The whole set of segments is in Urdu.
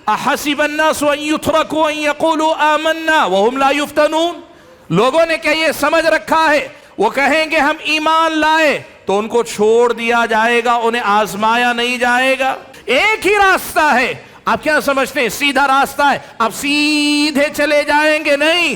احسب الناس ان يتركوا ان يقولوا آمنا وهم لا يفتنون، لوگوں نے کیا یہ سمجھ رکھا ہے وہ کہیں گے ہم ایمان لائے تو ان کو چھوڑ دیا جائے گا، انہیں آزمایا نہیں جائے گا؟ ایک ہی راستہ ہے، آپ کیا سمجھتے ہیں سیدھا راستہ ہے آپ سیدھے چلے جائیں گے؟ نہیں،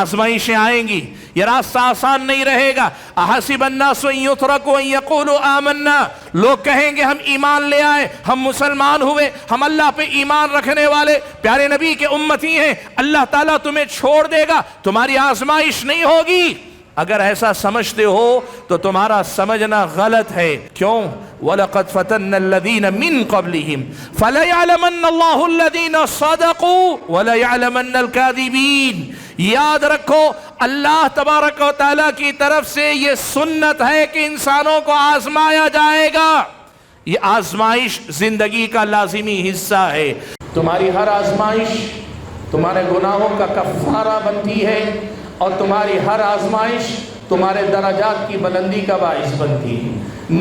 آزمائشیں آئیں گی، یہ راستہ آسان نہیں رہے گا۔ احسب الناس ان يتركوا ان يقولوا آمنا، لوگ کہیں گے ہم ایمان لے آئے، ہم مسلمان ہوئے، ہم اللہ پہ ایمان رکھنے والے پیارے نبی کے امتی ہیں، اللہ تعالیٰ تمہیں چھوڑ دے گا، تمہاری آزمائش نہیں ہوگی۔ اگر ایسا سمجھتے ہو تو تمہارا سمجھنا غلط ہے۔ کیوں؟ وَلَقَدْ فَتَنَّ الَّذِينَ مِن قَبْلِهِمْ فَلَيَعْلَمَنَّ اللَّهُ الَّذِينَ صَدَقُوا وَلَيَعْلَمَنَّ الْكَاذِبِينَ۔ یاد رکھو اللہ تبارک و تعالیٰ کی طرف سے یہ سنت ہے کہ انسانوں کو آزمایا جائے گا، یہ آزمائش زندگی کا لازمی حصہ ہے۔ تمہاری ہر آزمائش تمہارے گناہوں کا کفارہ بنتی ہے، اور تمہاری ہر آزمائش تمہارے درجات کی بلندی کا باعث بنتی ہے۔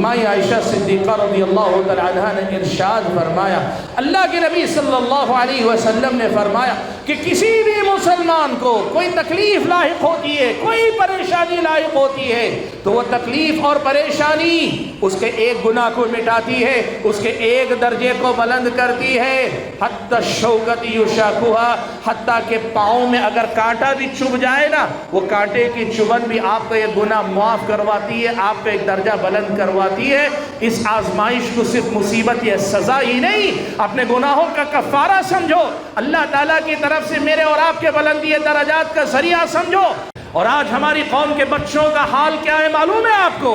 ماں عائشہ صدیقہ رضی اللہ تعالیٰ عنہا نے ارشاد فرمایا، اللہ کے نبی صلی اللہ علیہ وسلم نے فرمایا کہ کسی بھی مسلمان کو کوئی تکلیف لاحق ہوتی ہے، کوئی پریشانی لاحق ہوتی ہے تو وہ تکلیف اور پریشانی اس کے ایک گناہ کو مٹاتی ہے، اس کے ایک درجے کو بلند کرتی ہے۔ حتی الشوکۃ یشاکھها، حتیٰ کہ پاؤں میں اگر کانٹا بھی چبھ جائے نا، وہ کانٹے کی چبھن بھی آپ کا یہ گناہ معاف کرواتی ہے، آپ کا ایک درجہ بلند کرواتی ہے۔ اس آزمائش کو صرف مصیبت یا سزا ہی نہیں، اپنے گناہوں کا کفارہ سمجھو، اللہ تعالیٰ کی طرف سے میرے اور آپ کے بلندی درجات کا ذریعہ سمجھو۔ اور آج ہماری قوم کے بچوں کا حال کیا ہے معلوم ہے آپ کو؟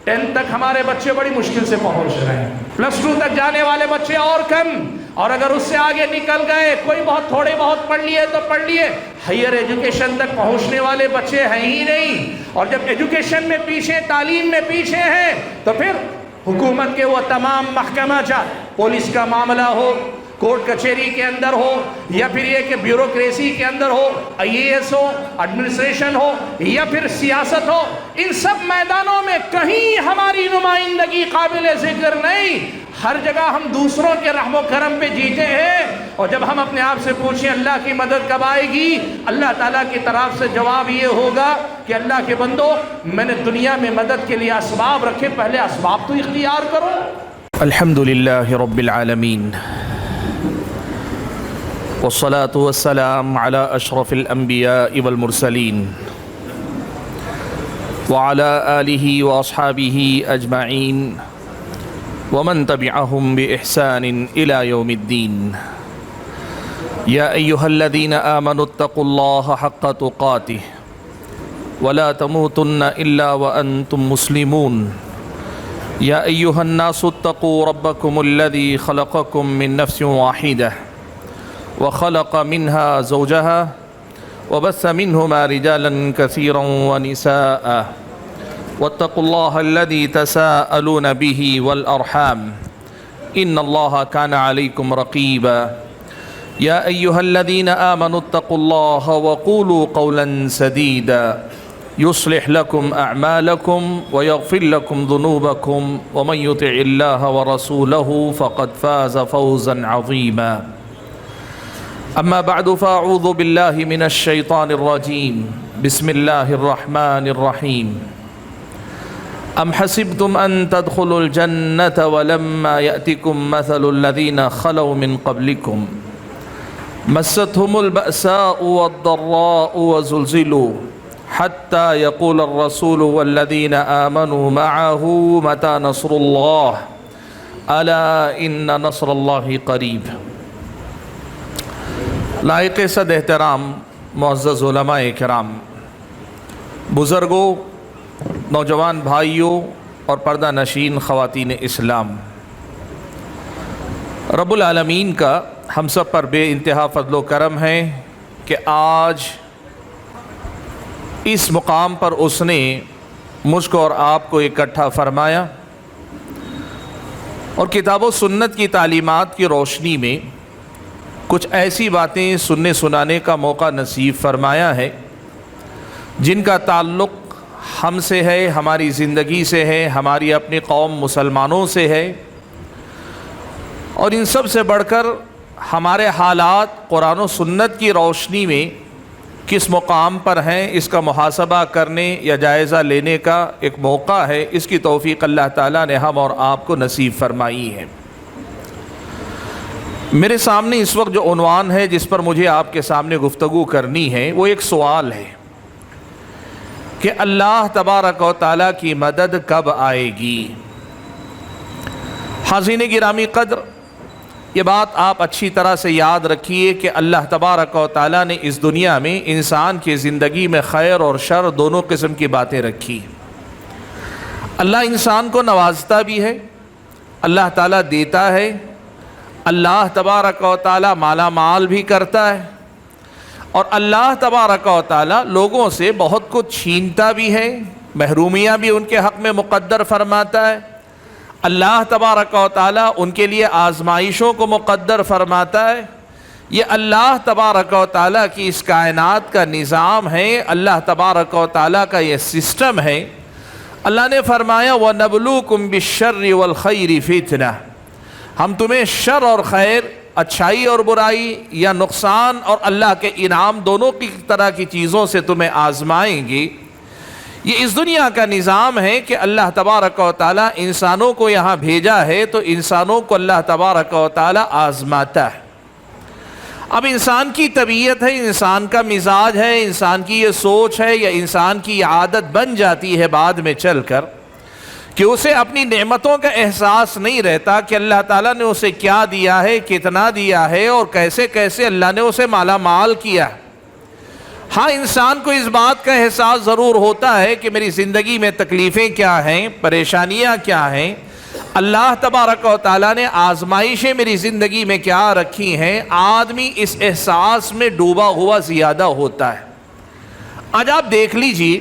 10 تک ہمارے بچے بڑی مشکل سے پہنچ رہے ہیں، +2 تک جانے والے بچے اور کم، اور اگر اس سے آگے نکل گئے کوئی بہت تھوڑے بہت پڑھ لیے تو پڑھ لیے، ہائر ایجوکیشن تک پہنچنے والے بچے ہیں ہی نہیں۔ اور جب ایجوکیشن میں پیچھے، تعلیم میں پیچھے ہیں، تو پھر حکومت کے وہ تمام محکمہ جات، پولیس کا معاملہ ہو، کورٹ کچہری کے اندر ہو، یا پھر یہ کہ بیوروکریسی کے اندر ہو، IAS ہو، ایڈمنسٹریشن ہو، یا پھر سیاست ہو، ان سب میدانوں میں کہیں ہماری نمائندگی قابل ذکر نہیں۔ ہر جگہ ہم دوسروں کے رحم و کرم پہ جیتے ہیں، اور جب ہم اپنے آپ سے پوچھیں اللہ کی مدد کب آئے گی، اللہ تعالیٰ کی طرف سے جواب یہ ہوگا کہ اللہ کے بندو، میں نے دنیا میں مدد کے لیے اسباب رکھے، پہلے اسباب تو اختیار کرو۔ الحمدللہ رب العالمین، والصلاة والسلام على أشرف الأنبياء والمرسلين وعلى آله وأصحابه أجمعين ومن تبعهم بإحسان إلى يوم الدين۔ يا أيها الذين آمنوا اتقوا الله حق تقاته ولا تموتن إلا وأنتم مسلمون۔ يا أيها الناس اتقوا ربكم الذي خلقكم من نفس واحدة وخلق منها زوجها وبث منهما رجالا كثيرا ونساء واتقوا الله الذي تساءلون به والأرحام إن الله كان عليكم رقيبا۔ يا أيها الذين آمنوا اتقوا الله وقولوا قولا سديدا يصلح لكم أعمالكم ويغفر لكم ذنوبكم ومن يطع الله ورسوله فقد فاز فوزا عظيما۔ أما بعد فأعوذ بالله من الشيطان الرجيم، بسم الله الرحمن الرحيم۔ أم حسبتم أن تدخلوا الجنة ولما يأتكم مثل الذين خلوا من قبلكم مستهم البأساء والضراء وزلزلوا حتى يقول الرسول والذين آمنوا معه متى نصر الله ألا إن نصر الله قريب۔ لائق صد احترام معزز علماء کرام، بزرگوں، نوجوان بھائیوں اور پردہ نشین خواتین اسلام، رب العالمین کا ہم سب پر بے انتہا فضل و کرم ہے کہ آج اس مقام پر اس نے مجھ کو اور آپ کو اکٹھا فرمایا، اور کتاب و سنت کی تعلیمات کی روشنی میں کچھ ایسی باتیں سننے سنانے کا موقع نصیب فرمایا ہے جن کا تعلق ہم سے ہے، ہماری زندگی سے ہے، ہماری اپنی قوم مسلمانوں سے ہے، اور ان سب سے بڑھ کر ہمارے حالات قرآن و سنت کی روشنی میں کس مقام پر ہیں، اس کا محاسبہ کرنے یا جائزہ لینے کا ایک موقع ہے۔ اس کی توفیق اللہ تعالیٰ نے ہم اور آپ کو نصیب فرمائی ہے۔ میرے سامنے اس وقت جو عنوان ہے جس پر مجھے آپ کے سامنے گفتگو کرنی ہے، وہ ایک سوال ہے کہ اللہ تبارک و تعالیٰ کی مدد کب آئے گی۔ حاضرین گرامی قدر، یہ بات آپ اچھی طرح سے یاد رکھیے کہ اللہ تبارک و تعالیٰ نے اس دنیا میں انسان کی زندگی میں خیر اور شر دونوں قسم کی باتیں رکھی۔ اللہ انسان کو نوازتا بھی ہے، اللہ تعالیٰ دیتا ہے، اللہ تبارک و تعالیٰ مالا مال بھی کرتا ہے، اور اللہ تبارک و تعالیٰ لوگوں سے بہت کچھ چھینتا بھی ہے، محرومیاں بھی ان کے حق میں مقدر فرماتا ہے۔ اللہ تبارک و تعالیٰ ان کے لیے آزمائشوں کو مقدر فرماتا ہے۔ یہ اللہ تبارک و تعالیٰ کی اس کائنات کا نظام ہے، اللہ تبارک و تعالیٰ کا یہ سسٹم ہے۔ اللہ نے فرمایا وَنَبْلُوكُمْ بِالشَّرِّ وَالْخَيْرِ فِتْنَةً، ہم تمہیں شر اور خیر، اچھائی اور برائی یا نقصان اور اللہ کے انعام دونوں کی طرح کی چیزوں سے تمہیں آزمائیں گے۔ یہ اس دنیا کا نظام ہے کہ اللہ تبارک و تعالیٰ انسانوں کو یہاں بھیجا ہے تو انسانوں کو اللہ تبارک و تعالیٰ آزماتا ہے۔ اب انسان کی طبیعت ہے، انسان کا مزاج ہے، انسان کی یہ سوچ ہے یا انسان کی یہ عادت بن جاتی ہے بعد میں چل کر کہ اسے اپنی نعمتوں کا احساس نہیں رہتا کہ اللہ تعالیٰ نے اسے کیا دیا ہے، کتنا دیا ہے اور کیسے کیسے اللہ نے اسے مالا مال کیا۔ ہاں، انسان کو اس بات کا احساس ضرور ہوتا ہے کہ میری زندگی میں تکلیفیں کیا ہیں، پریشانیاں کیا ہیں، اللہ تبارک و تعالیٰ نے آزمائشیں میری زندگی میں کیا رکھی ہیں۔ آدمی اس احساس میں ڈوبا ہوا زیادہ ہوتا ہے۔ آج آپ دیکھ لیجئے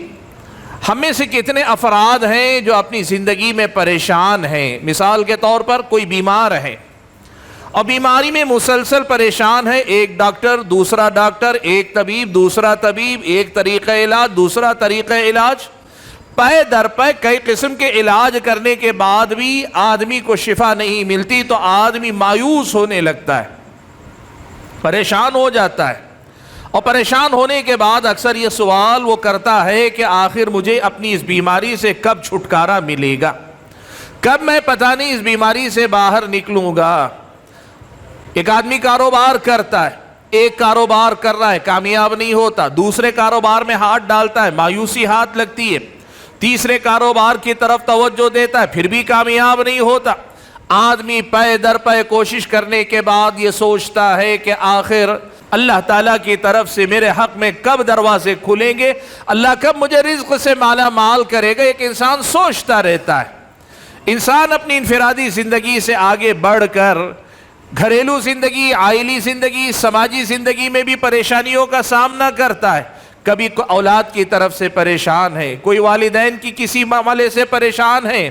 ہم میں سے کتنے افراد ہیں جو اپنی زندگی میں پریشان ہیں۔ مثال کے طور پر کوئی بیمار ہے اور بیماری میں مسلسل پریشان ہے، ایک ڈاکٹر دوسرا ڈاکٹر، ایک طبیب دوسرا طبیب، ایک طریقہ علاج دوسرا طریقہ علاج، پے در پے کئی قسم کے علاج کرنے کے بعد بھی آدمی کو شفا نہیں ملتی تو آدمی مایوس ہونے لگتا ہے، پریشان ہو جاتا ہے، اور پریشان ہونے کے بعد اکثر یہ سوال وہ کرتا ہے کہ آخر مجھے اپنی اس بیماری سے کب چھٹکارا ملے گا، کب میں پتہ نہیں اس بیماری سے باہر نکلوں گا۔ ایک آدمی کاروبار کرتا ہے، ایک کاروبار کر رہا ہے، کامیاب نہیں ہوتا، دوسرے کاروبار میں ہاتھ ڈالتا ہے، مایوسی ہاتھ لگتی ہے، تیسرے کاروبار کی طرف توجہ دیتا ہے، پھر بھی کامیاب نہیں ہوتا۔ آدمی پے در پے کوشش کرنے کے بعد یہ سوچتا ہے کہ آخر اللہ تعالیٰ کی طرف سے میرے حق میں کب دروازے کھلیں گے، اللہ کب مجھے رزق سے مالا مال کرے گا۔ ایک انسان سوچتا رہتا ہے۔ انسان اپنی انفرادی زندگی سے آگے بڑھ کر گھریلو زندگی، عائلی زندگی، سماجی زندگی میں بھی پریشانیوں کا سامنا کرتا ہے۔ کبھی اولاد کی طرف سے پریشان ہے، کوئی والدین کی کسی معاملے سے پریشان ہے،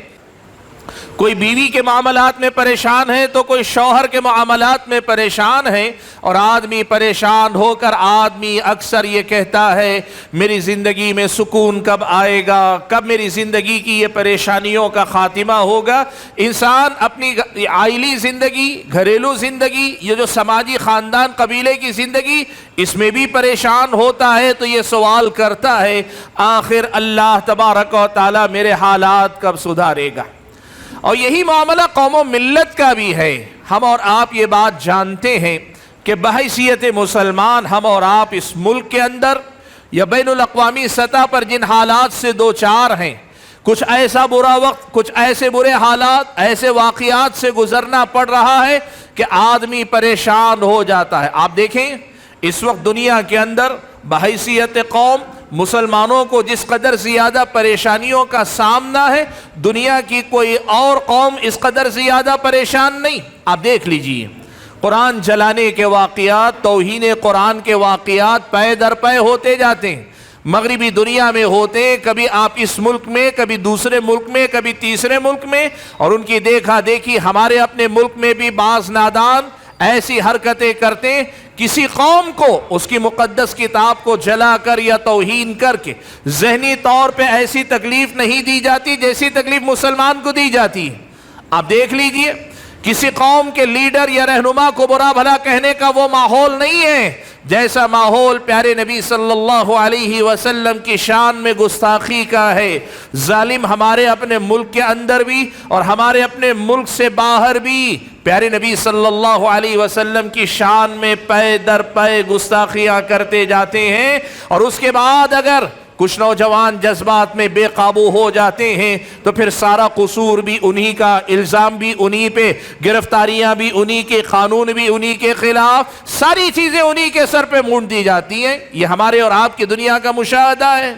کوئی بیوی کے معاملات میں پریشان ہے تو کوئی شوہر کے معاملات میں پریشان ہے، اور آدمی پریشان ہو کر آدمی اکثر یہ کہتا ہے میری زندگی میں سکون کب آئے گا، کب میری زندگی کی یہ پریشانیوں کا خاتمہ ہوگا۔ انسان اپنی عائلی زندگی، گھریلو زندگی، یہ جو سماجی خاندان قبیلے کی زندگی، اس میں بھی پریشان ہوتا ہے تو یہ سوال کرتا ہے آخر اللہ تبارک و تعالیٰ میرے حالات کب سدھارے گا۔ اور یہی معاملہ قوم و ملت کا بھی ہے۔ ہم اور آپ یہ بات جانتے ہیں کہ بحیثیت مسلمان ہم اور آپ اس ملک کے اندر یا بین الاقوامی سطح پر جن حالات سے دو چار ہیں، کچھ ایسا برا وقت، کچھ ایسے برے حالات، ایسے واقعات سے گزرنا پڑ رہا ہے کہ آدمی پریشان ہو جاتا ہے۔ آپ دیکھیں اس وقت دنیا کے اندر بحیثیت قوم مسلمانوں کو جس قدر زیادہ پریشانیوں کا سامنا ہے، دنیا کی کوئی اور قوم اس قدر زیادہ پریشان نہیں۔ آپ دیکھ لیجئے قرآن جلانے کے واقعات، توہین قرآن کے واقعات پے در پے ہوتے جاتے ہیں، مغربی دنیا میں ہوتے ہیں، کبھی آپ اس ملک میں، کبھی دوسرے ملک میں، کبھی تیسرے ملک میں، اور ان کی دیکھا دیکھی ہمارے اپنے ملک میں بھی بعض نادان ایسی حرکتیں کرتے ہیں، کسی قوم کو اس کی مقدس کتاب کو جلا کر یا توہین کر کے ذہنی طور پہ ایسی تکلیف نہیں دی جاتی جیسی تکلیف مسلمان کو دی جاتی ہے۔ آپ دیکھ لیجئے کسی قوم کے لیڈر یا رہنما کو برا بھلا کہنے کا وہ ماحول نہیں ہے جیسا ماحول پیارے نبی صلی اللہ علیہ وسلم کی شان میں گستاخی کا ہے۔ ظالم ہمارے اپنے ملک کے اندر بھی اور ہمارے اپنے ملک سے باہر بھی پیارے نبی صلی اللہ علیہ وسلم کی شان میں پے در پے گستاخیاں کرتے جاتے ہیں، اور اس کے بعد اگر کچھ نوجوان جذبات میں بے قابو ہو جاتے ہیں تو پھر سارا قصور بھی انہی کا، الزام بھی انہی پہ، گرفتاریاں بھی انہی کے، قانون بھی انہی کے خلاف، ساری چیزیں انہی کے سر پہ مونڈ دی جاتی ہیں۔ یہ ہمارے اور آپ کی دنیا کا مشاہدہ ہے۔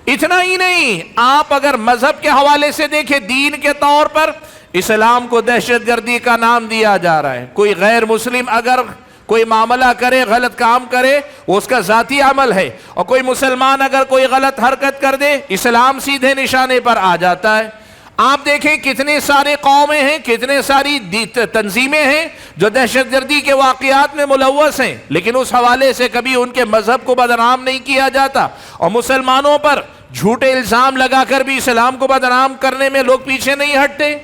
اتنا ہی نہیں، آپ اگر مذہب کے حوالے سے دیکھیں، دین کے طور پر اسلام کو دہشت گردی کا نام دیا جا رہا ہے۔ کوئی غیر مسلم اگر کوئی معاملہ کرے، غلط کام کرے، وہ اس کا ذاتی عمل ہے، اور کوئی مسلمان اگر کوئی غلط حرکت کر دے، اسلام سیدھے نشانے پر آ جاتا ہے۔ آپ دیکھیں کتنے سارے قومیں ہیں، کتنے ساری تنظیمیں ہیں جو دہشت گردی کے واقعات میں ملوث ہیں، لیکن اس حوالے سے کبھی ان کے مذہب کو بدنام نہیں کیا جاتا، اور مسلمانوں پر جھوٹے الزام لگا کر بھی اسلام کو بدنام کرنے میں لوگ پیچھے نہیں ہٹتے۔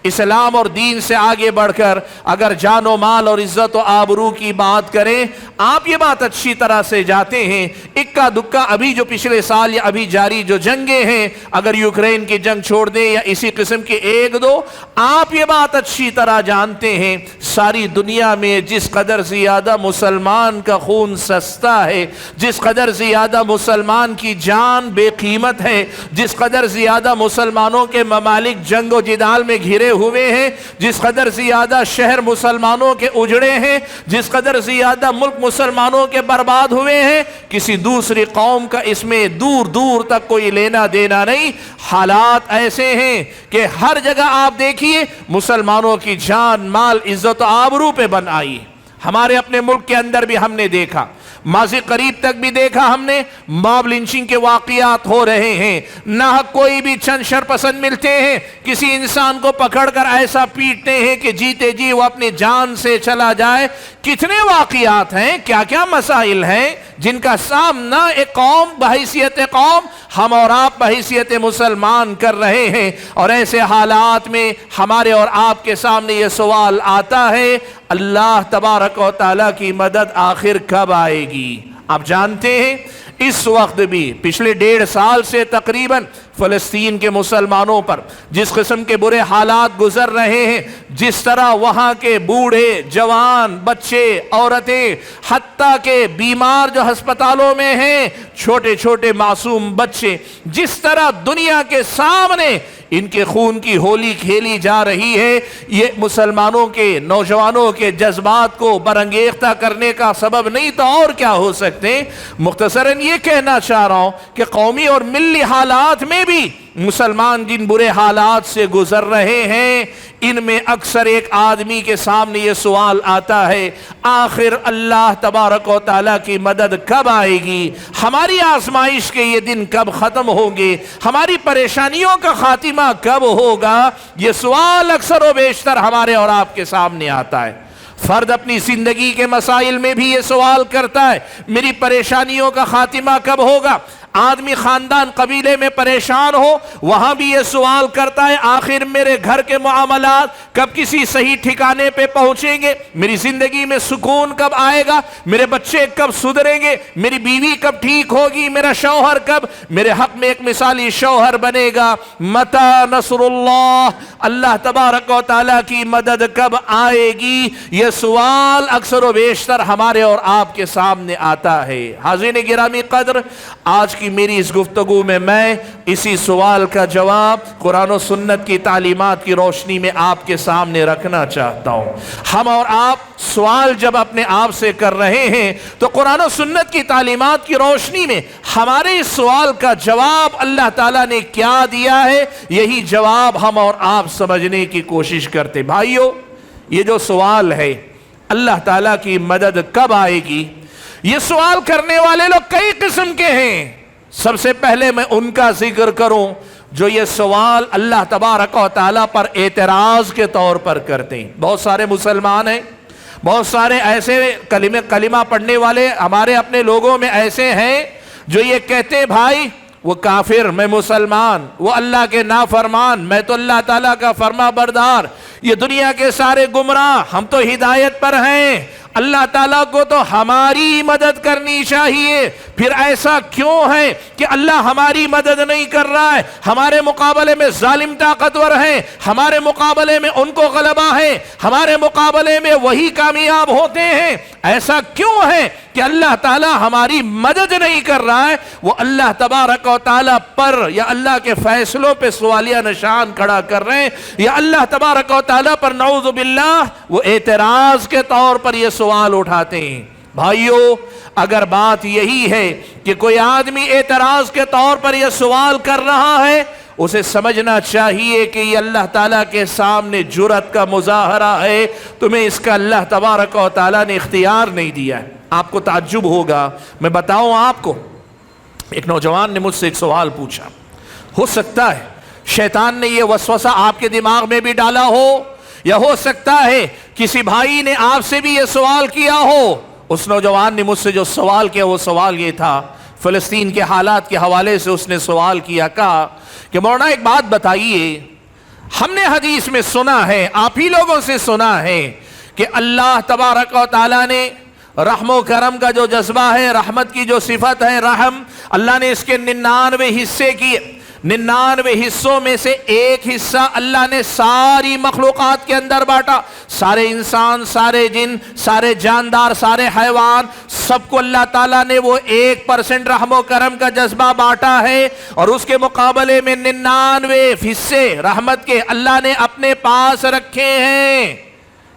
اسلام اور دین سے آگے بڑھ کر اگر جان و مال اور عزت و آبرو کی بات کریں، آپ یہ بات اچھی طرح سے جاتے ہیں، اکا دکا ابھی جو پچھلے سال یا ابھی جاری جو جنگیں ہیں، اگر یوکرین کی جنگ چھوڑ دیں یا اسی قسم کے ایک دو، آپ یہ بات اچھی طرح جانتے ہیں ساری دنیا میں جس قدر زیادہ مسلمان کا خون سستا ہے، جس قدر زیادہ مسلمان کی جان بے قیمت ہے، جس قدر زیادہ مسلمانوں کے ممالک جنگ و جدال میں گھرے ہوئے ہیں، جس قدر زیادہ شہر مسلمانوں کے اجڑے ہیں، جس قدر زیادہ ملک مسلمانوں کے برباد ہوئے ہیں، کسی دوسری قوم کا اس میں دور دور تک کوئی لینا دینا نہیں۔ حالات ایسے ہیں کہ ہر جگہ آپ دیکھیے مسلمانوں کی جان مال عزت و آبرو پہ بن آئی۔ ہمارے اپنے ملک کے اندر بھی ہم نے دیکھا، ماضی قریب تک بھی دیکھا ہم نے، موب لنچنگ کے واقعات ہو رہے ہیں، نہ کوئی بھی چند شرپسند ملتے ہیں، کسی انسان کو پکڑ کر ایسا پیٹتے ہیں کہ جیتے جی وہ اپنی جان سے چلا جائے۔ کتنے واقعات ہیں، کیا کیا مسائل ہیں جن کا سامنا ایک قوم بحیثیت قوم، ہم اور آپ بحیثیت مسلمان کر رہے ہیں، اور ایسے حالات میں ہمارے اور آپ کے سامنے یہ سوال آتا ہے، اللہ تبارک و تعالیٰ کی مدد آخر کب آئے گی؟ آپ جانتے ہیں اس وقت بھی پچھلے 1.5 سال سے تقریباً فلسطین کے مسلمانوں پر جس قسم کے برے حالات گزر رہے ہیں، جس طرح وہاں کے بوڑھے جوان بچے عورتیں حتیٰ کہ بیمار جو ہسپتالوں میں ہیں، چھوٹے چھوٹے معصوم بچے، جس طرح دنیا کے سامنے ان کے خون کی ہولی کھیلی جا رہی ہے، یہ مسلمانوں کے نوجوانوں کے جذبات کو برانگیختہ کرنے کا سبب نہیں تو اور کیا ہو سکتے؟ مختصراً یہ کہنا چاہ رہا ہوں کہ قومی اور ملی حالات میں بھی مسلمان جن برے حالات سے گزر رہے ہیں، ان میں اکثر ایک آدمی کے سامنے یہ سوال آتا ہے، آخر اللہ تبارک و تعالیٰ کی مدد کب آئے گی؟ ہماری آزمائش کے یہ دن کب ختم ہوں گے؟ ہماری پریشانیوں کا خاتمہ کب ہوگا؟ یہ سوال اکثر و بیشتر ہمارے اور آپ کے سامنے آتا ہے۔ فرد اپنی زندگی کے مسائل میں بھی یہ سوال کرتا ہے، میری پریشانیوں کا خاتمہ کب ہوگا؟ آدمی خاندان قبیلے میں پریشان ہو، وہاں بھی یہ سوال کرتا ہے، آخر میرے گھر کے معاملات کب کسی صحیح ٹھکانے پہ پہنچیں گے؟ میری زندگی میں سکون کب آئے گا؟ میرے بچے کب سدھریں گے؟ میری بیوی کب ٹھیک ہوگی؟ میرا شوہر کب میرے حق میں ایک مثالی شوہر بنے گا؟ متی نصر اللہ، اللہ تبارک و تعالیٰ کی مدد کب آئے گی؟ یہ سوال اکثر و بیشتر ہمارے اور آپ کے سامنے آتا ہے۔ حاضرین گرامی قدر، آج کی میری اس گفتگو میں اسی سوال کا جواب قرآن و سنت کی تعلیمات کی روشنی میں آپ کے سامنے رکھنا چاہتا ہوں۔ ہم اور آپ سوال جب اپنے آپ سے کر رہے ہیں تو قرآن و سنت کی تعلیمات کی روشنی میں ہمارے اس سوال کا جواب اللہ تعالیٰ نے کیا دیا ہے، یہی جواب ہم اور آپ سمجھنے کی کوشش کرتے۔ بھائیو، یہ جو سوال ہے اللہ تعالیٰ کی مدد کب آئے گی، یہ سوال کرنے والے لوگ کئی قسم کے ہیں۔ سب سے پہلے میں ان کا ذکر کروں جو یہ سوال اللہ تبارک و تعالیٰ پر اعتراض کے طور پر کرتے ہیں۔ بہت سارے مسلمان ہیں، بہت سارے ایسے کلمہ پڑھنے والے ہمارے اپنے لوگوں میں ایسے ہیں جو یہ کہتے ہیں، بھائی وہ کافر میں مسلمان، وہ اللہ کے نافرمان میں تو اللہ تعالیٰ کا فرما بردار، یہ دنیا کے سارے گمراہ ہم تو ہدایت پر ہیں، اللہ تعالیٰ کو تو ہماری مدد کرنی چاہیے۔ پھر ایسا کیوں ہے کہ اللہ ہماری مدد نہیں کر رہا ہے؟ ہمارے مقابلے میں ظالم طاقتور ہیں، ہمارے مقابلے میں ان کو غلبہ ہے، ہمارے مقابلے میں وہی کامیاب ہوتے ہیں۔ ایسا کیوں ہے کہ اللہ تعالیٰ ہماری مدد نہیں کر رہا ہے؟ وہ اللہ تبارک و تعالیٰ پر یا اللہ کے فیصلوں پہ سوالیہ نشان کھڑا کر رہے ہیں، یا اللہ تبارک و تعالیٰ پر نعوذ باللہ وہ اعتراض کے طور پر یہ سوال اٹھاتے ہیں۔ بھائیو، اگر بات یہی ہے کہ کوئی آدمی اعتراض کے طور پر یہ سوال کر رہا ہے، اسے سمجھنا چاہیے کہ یہ اللہ تعالیٰ کے سامنے جرأت کا مظاہرہ ہے، تمہیں اس کا اللہ تبارک و تعالیٰ نے اختیار نہیں دیا ہے۔ آپ کو تعجب ہوگا، میں بتاؤں آپ کو، ایک نوجوان نے مجھ سے ایک سوال پوچھا، ہو سکتا ہے شیطان نے یہ وسوسہ آپ کے دماغ میں بھی ڈالا ہو، یا ہو سکتا ہے کسی بھائی نے آپ سے بھی یہ سوال کیا ہو۔ اس نوجوان نے مجھ سے جو سوال کیا وہ سوال یہ تھا، فلسطین کے حالات کے حوالے سے اس نے سوال کیا، کہا کہ مولانا ایک بات بتائیے، ہم نے حدیث میں سنا ہے، آپ ہی لوگوں سے سنا ہے کہ اللہ تبارک و تعالیٰ نے رحم و کرم کا جو جذبہ ہے، رحمت کی جو صفت ہے رحم، اللہ نے اس کے 99 حصے کیے، 99 حصوں میں سے ایک حصہ اللہ نے ساری مخلوقات کے اندر بانٹا، سارے انسان، سارے جن، سارے جاندار، سارے حیوان، سب کو اللہ تعالیٰ نے وہ 1% رحم و کرم کا جذبہ بانٹا ہے، اور اس کے مقابلے میں 99 حصے رحمت کے اللہ نے اپنے پاس رکھے ہیں۔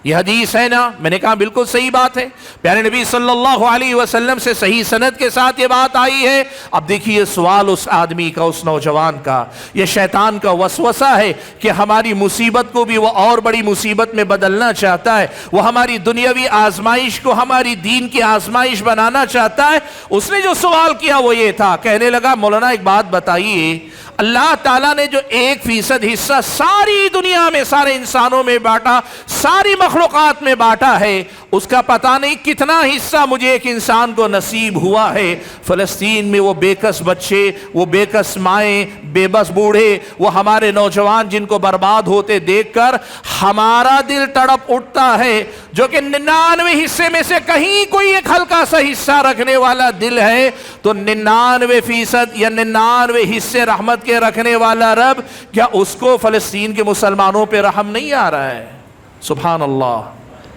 یہ حدیث ہے نا؟ میں نے کہا بالکل صحیح بات ہے، پیارے نبی صلی اللہ علیہ وسلم سے صحیح سند کے ساتھ یہ بات آئی ہے۔ اب دیکھیے سوال اس آدمی کا، اس نوجوان کا، یہ شیطان کا وسوسہ ہے کہ ہماری مصیبت کو بھی وہ اور بڑی مصیبت میں بدلنا چاہتا ہے، وہ ہماری دنیاوی آزمائش کو ہماری دین کی آزمائش بنانا چاہتا ہے۔ اس نے جو سوال کیا وہ یہ تھا، کہنے لگا مولانا ایک بات بتائیے، اللہ تعالیٰ نے جو 1% حصہ ساری دنیا میں، سارے انسانوں میں بانٹا، ساری مخلوقات میں بانٹا ہے، اس کا پتہ نہیں کتنا حصہ مجھے ایک انسان کو نصیب ہوا ہے۔ فلسطین میں وہ بے کس بچے، وہ بے کس مائیں، بے بس بوڑھے، وہ ہمارے نوجوان جن کو برباد ہوتے دیکھ کر ہمارا دل تڑپ اٹھتا ہے، جو کہ 99 حصے میں سے کہیں کوئی ایک ہلکا سا حصہ رکھنے والا دل ہے، تو 99% یا 99 حصے رحمت کے رکھنے والا رب، کیا اس کو فلسطین کے مسلمانوں پہ رحم نہیں آ رہا ہے؟ سبحان اللہ۔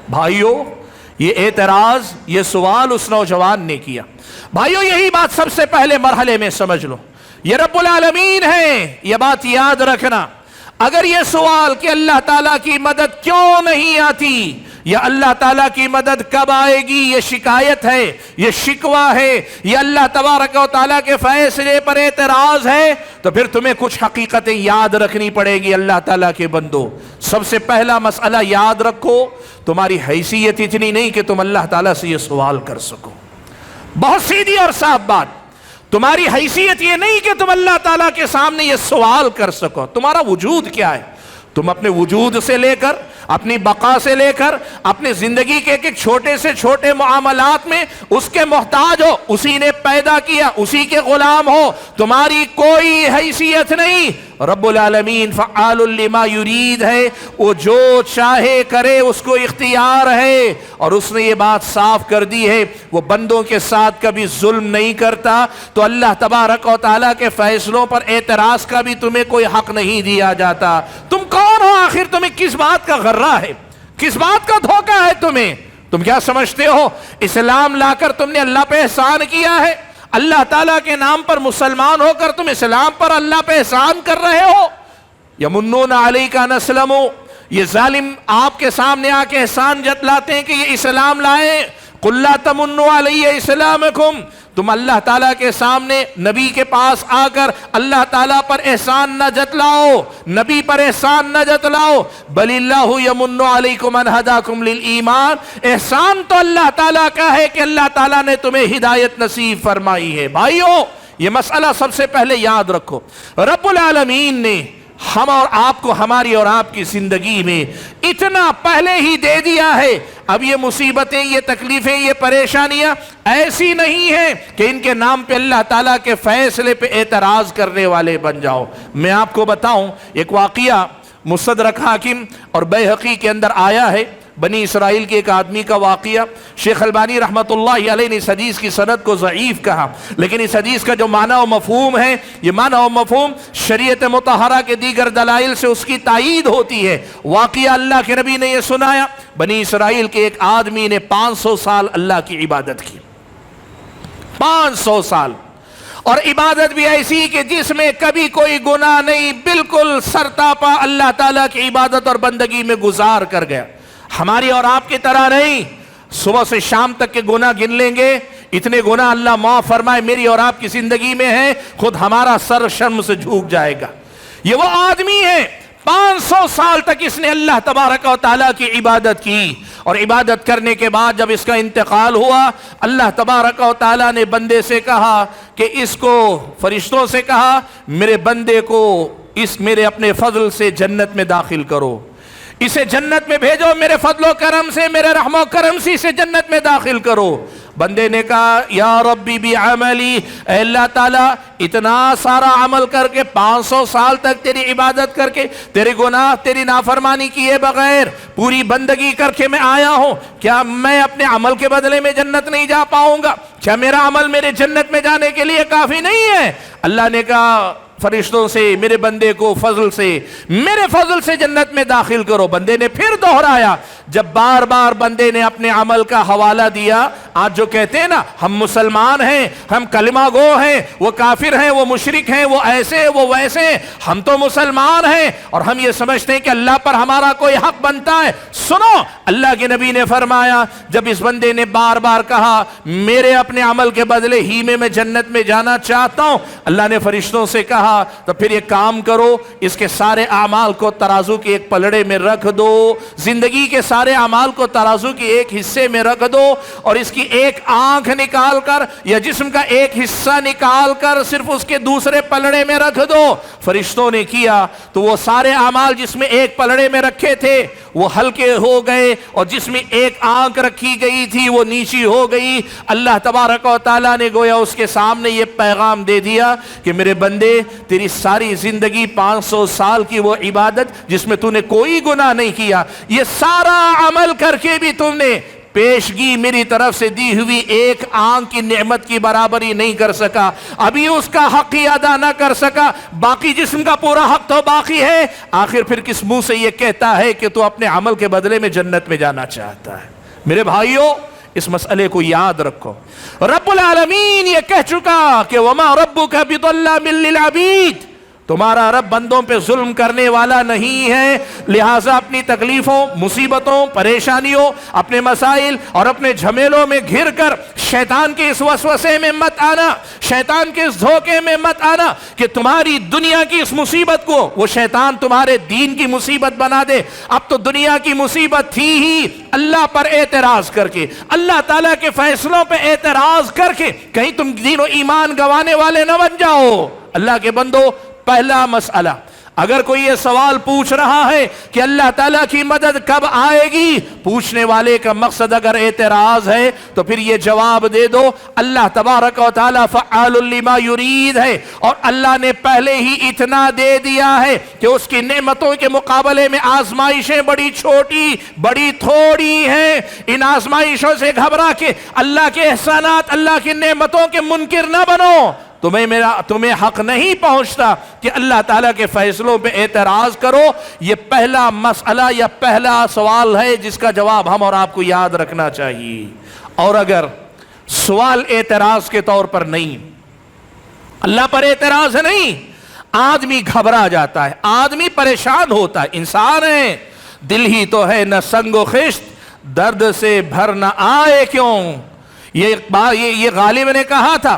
بھائیو، یہ اعتراض، یہ سوال اس نوجوان نے کیا۔ بھائیو، یہی بات سب سے پہلے مرحلے میں سمجھ لو، یہ رب العالمین ہے، یہ بات یاد رکھنا۔ اگر یہ سوال کہ اللہ تعالیٰ کی مدد کیوں نہیں آتی یا اللہ تعالیٰ کی مدد کب آئے گی، یہ شکایت ہے، یہ شکوہ ہے، یہ اللہ تبارک و تعالیٰ کے فیصلے پر اعتراض ہے، تو پھر تمہیں کچھ حقیقتیں یاد رکھنی پڑے گی اللہ تعالیٰ کے بندو۔ سب سے پہلا مسئلہ یاد رکھو، تمہاری حیثیت اتنی نہیں کہ تم اللہ تعالیٰ سے یہ سوال کر سکو۔ بہت سیدھی اور صاف بات، تمہاری حیثیت یہ نہیں کہ تم اللہ تعالیٰ کے سامنے یہ سوال کر سکو۔ تمہارا وجود کیا ہے؟ تم اپنے وجود سے لے کر، اپنی بقا سے لے کر، اپنی زندگی کے ایک چھوٹے سے چھوٹے معاملات میں اس کے محتاج ہو، اسی نے پیدا کیا، اسی کے غلام ہو، تمہاری کوئی حیثیت نہیں۔ رب العالمین فعال لما یرید ہے، وہ جو چاہے کرے، اس کو اختیار ہے، اور اس نے یہ بات صاف کر دی ہے، وہ بندوں کے ساتھ کبھی ظلم نہیں کرتا، تو اللہ تبارک و تعالیٰ کے فیصلوں پر اعتراض کا بھی تمہیں کوئی حق نہیں دیا جاتا۔ تم کون ہو آخر؟ تمہیں کس بات کا غرہ ہے؟ کس بات کا دھوکہ ہے تمہیں؟ تم کیا سمجھتے ہو اسلام لا کر تم نے اللہ پہ احسان کیا ہے؟ اللہ تعالیٰ کے نام پر مسلمان ہو کر تم اسلام پر اللہ پہ احسان کر رہے ہو؟ یمنون علیک ان اسلموا، یہ ظالم آپ کے سامنے آ کے احسان جتلاتے ہیں کہ یہ اسلام لائے۔ قل لا تمنوا علی اسلامکم، تم اللہ تعالیٰ کے سامنے نبی کے پاس آ کر اللہ تعالیٰ پر احسان نہ جتلاؤ، نبی پر احسان نہ جتلاؤ، بل اللہ یمن علیکم ان ہداکم للایمان، احسان تو اللہ تعالیٰ کا ہے کہ اللہ تعالیٰ نے تمہیں ہدایت نصیب فرمائی ہے۔ بھائیو، یہ مسئلہ سب سے پہلے یاد رکھو، رب العالمین نے ہم اور آپ کو ہماری اور آپ کی زندگی میں اتنا پہلے ہی دے دیا ہے. اب یہ مصیبتیں، یہ تکلیفیں، یہ پریشانیاں ایسی نہیں ہیں کہ ان کے نام پہ اللہ تعالیٰ کے فیصلے پہ اعتراض کرنے والے بن جاؤ. میں آپ کو بتاؤں ایک واقعہ مستدرک حاکم اور بیہقی کے اندر آیا ہے، بنی اسرائیل کے ایک آدمی کا واقعہ. شیخ البانی رحمۃ اللہ علیہ نے اس حدیث کی سند کو ضعیف کہا، لیکن اس حدیث کا جو معنی و مفہوم ہے، یہ معنی و مفہوم شریعت مطہرہ کے دیگر دلائل سے اس کی تائید ہوتی ہے. واقعہ اللہ کے نبی نے یہ سنایا، بنی اسرائیل کے ایک آدمی نے 500 سال اللہ کی عبادت کی. 500 سال، اور عبادت بھی ایسی کہ جس میں کبھی کوئی گناہ نہیں، بالکل سرتاپا اللہ تعالیٰ کی عبادت اور بندگی میں گزار کر گیا. ہماری اور آپ کی طرح نہیں، صبح سے شام تک کے گناہ گن لیں گے، اتنے گناہ اللہ معاف فرمائے میری اور آپ کی زندگی میں ہے، خود ہمارا سر شرم سے جھک جائے گا. یہ وہ آدمی ہے 500 سال تک اس نے اللہ تبارک و تعالیٰ کی عبادت کی، اور عبادت کرنے کے بعد جب اس کا انتقال ہوا، اللہ تبارک و تعالیٰ نے بندے سے کہا کہ اس کو، فرشتوں سے کہا میرے بندے کو اس میرے اپنے فضل سے جنت میں داخل کرو، اسے جنت میں بھیجو، میرے فضل و کرم سے، میرے رحم و کرم سے اسے جنت میں داخل کرو. بندے نے کہا یا ربی بعملی، اے اللہ تعالیٰ اتنا سارا عمل کر کے 500 سال تک تیری عبادت کر کے، تیرے گناہ، تیری نافرمانی کیے بغیر پوری بندگی کر کے میں آیا ہوں، کیا میں اپنے عمل کے بدلے میں جنت نہیں جا پاؤں گا؟ کیا میرا عمل میرے جنت میں جانے کے لیے کافی نہیں ہے؟ اللہ نے کہا فرشتوں سے میرے بندے کو فضل سے، میرے فضل سے جنت میں داخل کرو. بندے نے پھر دہرایا. جب بار بار بندے نے اپنے عمل کا حوالہ دیا، آج جو کہتے ہیں نا ہم مسلمان ہیں، ہم کلمہ گو ہیں، وہ کافر ہیں، وہ مشرک ہیں، وہ ایسے وہ ویسے، ہم تو مسلمان ہیں اور ہم یہ سمجھتے ہیں کہ اللہ پر ہمارا کوئی حق بنتا ہے. سنو، اللہ کے نبی نے فرمایا جب اس بندے نے بار بار کہا میرے اپنے عمل کے بدلے ہی میں جنت میں جانا چاہتا ہوں، اللہ نے فرشتوں سے کہا تو پھر یہ کام کرو، اس کے سارے اعمال کو ترازو کے ایک پلڑے میں رکھ دو، زندگی کے سارے اعمال کو ترازو کے ایک حصے میں رکھ دو، اور اس کی ایک آنکھ نکال کر یا جسم کا ایک حصہ نکال کر صرف اس کے دوسرے پلڑے میں رکھ دو. فرشتوں نے کیا تو وہ سارے اعمال جس میں ایک پلڑے میں رکھے تھے وہ ہلکے ہو گئے، اور جس میں ایک آنکھ رکھی گئی تھی وہ نیچی ہو گئی. اللہ تبارک و تعالیٰ نے گویا اس کے سامنے یہ پیغام دے دیا کہ میرے بندے تیری ساری زندگی 500 سال کی وہ عبادت جس میں تو نے کوئی گناہ نہیں کیا، یہ سارا عمل کر کے بھی تم نے پیشگی میری طرف سے دی ہوئی ایک آنکھ کی نعمت کی برابری نہیں کر سکا، ابھی اس کا حق ہی ادا نہ کر سکا، باقی جسم کا پورا حق تو باقی ہے. آخر پھر کس منہ سے یہ کہتا ہے کہ تو اپنے عمل کے بدلے میں جنت میں جانا چاہتا ہے؟ میرے بھائیوں، اس مسئلے کو یاد رکھو. رب العالمین یہ کہہ چکا کہ وما ربک بظلام للعبید، تمہارا رب بندوں پہ ظلم کرنے والا نہیں ہے، لہٰذا اپنی تکلیفوں، مصیبتوں، پریشانیوں، اپنے مسائل اور اپنے جھمیلوں میں گھر کر شیطان کے اس وسوسے میں مت آنا، شیطان کے اس دھوکے میں مت آنا کہ تمہاری دنیا کی اس مصیبت کو وہ شیطان تمہارے دین کی مصیبت بنا دے. اب تو دنیا کی مصیبت تھی ہی، اللہ پر اعتراض کر کے، اللہ تعالیٰ کے فیصلوں پہ اعتراض کر کے کہیں تم دین و ایمان گوانے والے نہ بن جاؤ. اللہ کے بندو، پہلا مسئلہ، اگر کوئی یہ سوال پوچھ رہا ہے کہ اللہ تعالیٰ کی مدد کب آئے گی، پوچھنے والے کا مقصد اگر اعتراض ہے تو پھر یہ جواب دے دو اللہ تبارک و تعالیٰ فعال لما یرید ہے، اور اللہ نے پہلے ہی اتنا دے دیا ہے کہ اس کی نعمتوں کے مقابلے میں آزمائشیں بڑی چھوٹی بڑی تھوڑی ہیں. ان آزمائشوں سے گھبرا کے اللہ کے احسانات، اللہ کی نعمتوں کے منکر نہ بنو. تمہیں حق نہیں پہنچتا کہ اللہ تعالیٰ کے فیصلوں پہ اعتراض کرو. یہ پہلا مسئلہ یا پہلا سوال ہے جس کا جواب ہم اور آپ کو یاد رکھنا چاہیے. اور اگر سوال اعتراض کے طور پر نہیں، اللہ پر اعتراض نہیں، آدمی گھبرا جاتا ہے، آدمی پریشان ہوتا ہے، انسان ہے، دل ہی تو ہے نہ سنگ و خشت، درد سے بھر نہ آئے کیوں. یہ غالب نے کہا تھا،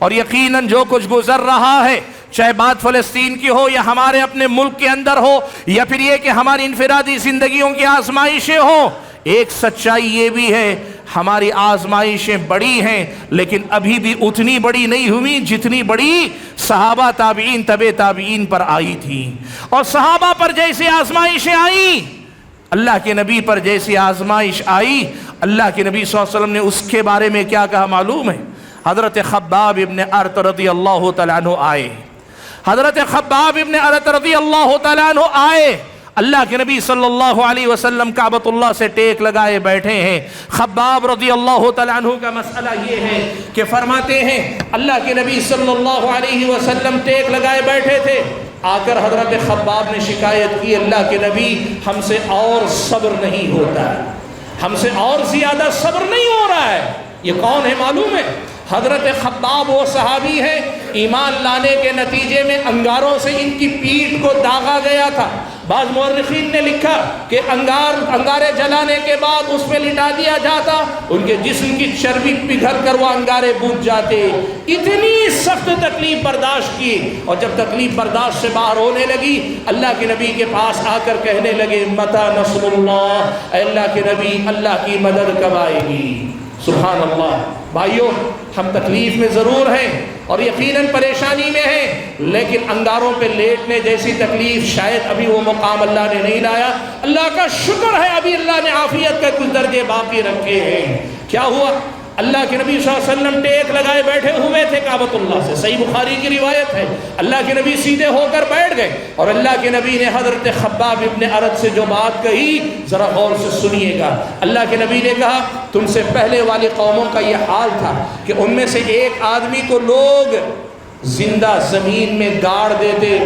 اور یقیناً جو کچھ گزر رہا ہے، چاہے بات فلسطین کی ہو یا ہمارے اپنے ملک کے اندر ہو یا پھر یہ کہ ہماری انفرادی زندگیوں کی آزمائشیں ہوں، ایک سچائی یہ بھی ہے، ہماری آزمائشیں بڑی ہیں لیکن ابھی بھی اتنی بڑی نہیں ہوئی جتنی بڑی صحابہ تابعین تبع تابعین پر آئی تھی۔ اور صحابہ پر جیسے آزمائشیں آئیں، اللہ کے نبی پر جیسی آزمائش آئی، اللہ کے نبی صلی اللہ علیہ وسلم نے اس کے بارے میں کیا کہا معلوم ہے؟ حضرت خباب ابن ارت رضی اللہ تعالیٰ عنہ آئے، حضرت خباب ابن ارت رضی اللہ تعالیٰ عنہ آئے، اللہ کے نبی صلی اللہ علیہ وسلم کعبۃ اللہ سے ٹیک لگائے بیٹھے ہیں۔ خباب رضی اللہ تعالیٰ عنہ کا مسئلہ یہ ہے کہ فرماتے ہیں اللہ کے نبی صلی اللہ علیہ وسلم ٹیک لگائے بیٹھے تھے، آ کر حضرت خباب نے شکایت کی، اللہ کے نبی ہم سے اور صبر نہیں ہوتا ہے، ہم سے اور زیادہ صبر نہیں ہو رہا ہے۔ یہ کون ہے معلوم ہے؟ حضرت خباب وہ صحابی ہے، ایمان لانے کے نتیجے میں انگاروں سے ان کی پیٹھ کو داغا گیا تھا۔ بعض مورخین نے لکھا کہ انگارے جلانے کے بعد اس پہ لٹا دیا جاتا، ان کے جسم کی چربی پگھل کر وہ انگارے بجھ جاتے۔ اتنی سخت تکلیف برداشت کی، اور جب تکلیف برداشت سے باہر ہونے لگی، اللہ کے نبی کے پاس آ کر کہنے لگے متی نصر اللہ، اے اللہ کے نبی اللہ کی مدد کب آئے گی؟ سبحان اللہ۔ بھائیو، ہم تکلیف میں ضرور ہیں اور یقیناً پریشانی میں ہیں، لیکن انگاروں پہ لیٹنے جیسی تکلیف شاید ابھی وہ مقام اللہ نے نہیں لایا۔ اللہ کا شکر ہے ابھی اللہ نے عافیت کے کچھ درجے باقی رکھے ہیں۔ کیا ہوا؟ اللہ کے نبی صلی اللہ علیہ وسلم ٹیک لگائے بیٹھے ہوئے تھے کعبۃ اللہ سے، صحیح بخاری کی روایت ہے۔ اللہ کے نبی سیدھے ہو کر بیٹھ گئے اور اللہ کے نبی نے حضرت خباب ابن ارت سے جو بات کہی ذرا غور سے سنیے گا۔ اللہ کے نبی نے کہا تم سے پہلے والی قوموں کا یہ حال تھا کہ ان میں سے ایک آدمی کو لوگ زندہ زمین میں گاڑ دیتے،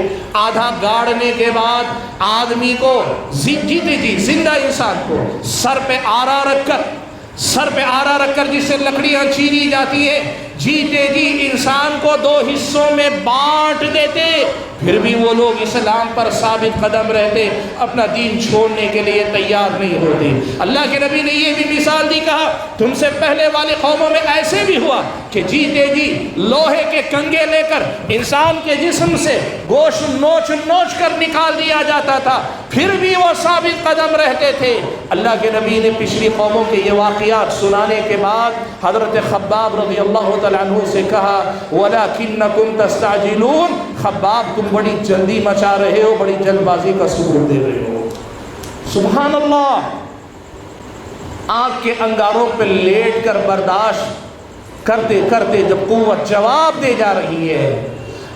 آدھا گاڑنے کے بعد آدمی کو جیتے جی زندہ انسان کو سر پہ آرا رکھ کر جس سے لکڑیاں چھینی جاتی ہیں، جیتے جی انسان کو دو حصوں میں بانٹ دیتے، پھر بھی وہ لوگ اسلام پر ثابت قدم رہتے، اپنا دین چھوڑنے کے لیے تیار نہیں ہوتے۔ اللہ کے نبی نے یہ بھی مثال دی، کہا تم سے پہلے والی قوموں میں ایسے بھی ہوا کہ جیتے جی لوہے کے کنگے لے کر انسان کے جسم سے گوشت نوچ کر نکال دیا جاتا تھا، پھر بھی وہ ثابت قدم رہتے تھے۔ اللہ کے نبی نے پچھلی قوموں کے یہ واقعات سنانے کے بعد حضرت خباب رضی اللہ تعالیٰ عنہ سے کہا وَلَكِنَّكُمْ تَسْتَعْجِلُونَ، خباب تم بڑی جلدی مچا رہے ہو، بڑی جلد بازی کا ثبوت دے رہے ہو۔ سبحان اللہ۔ آگ کے انگاروں پہ لیٹ کر برداشت کرتے کرتے جب قوت جواب دے جا رہی ہے،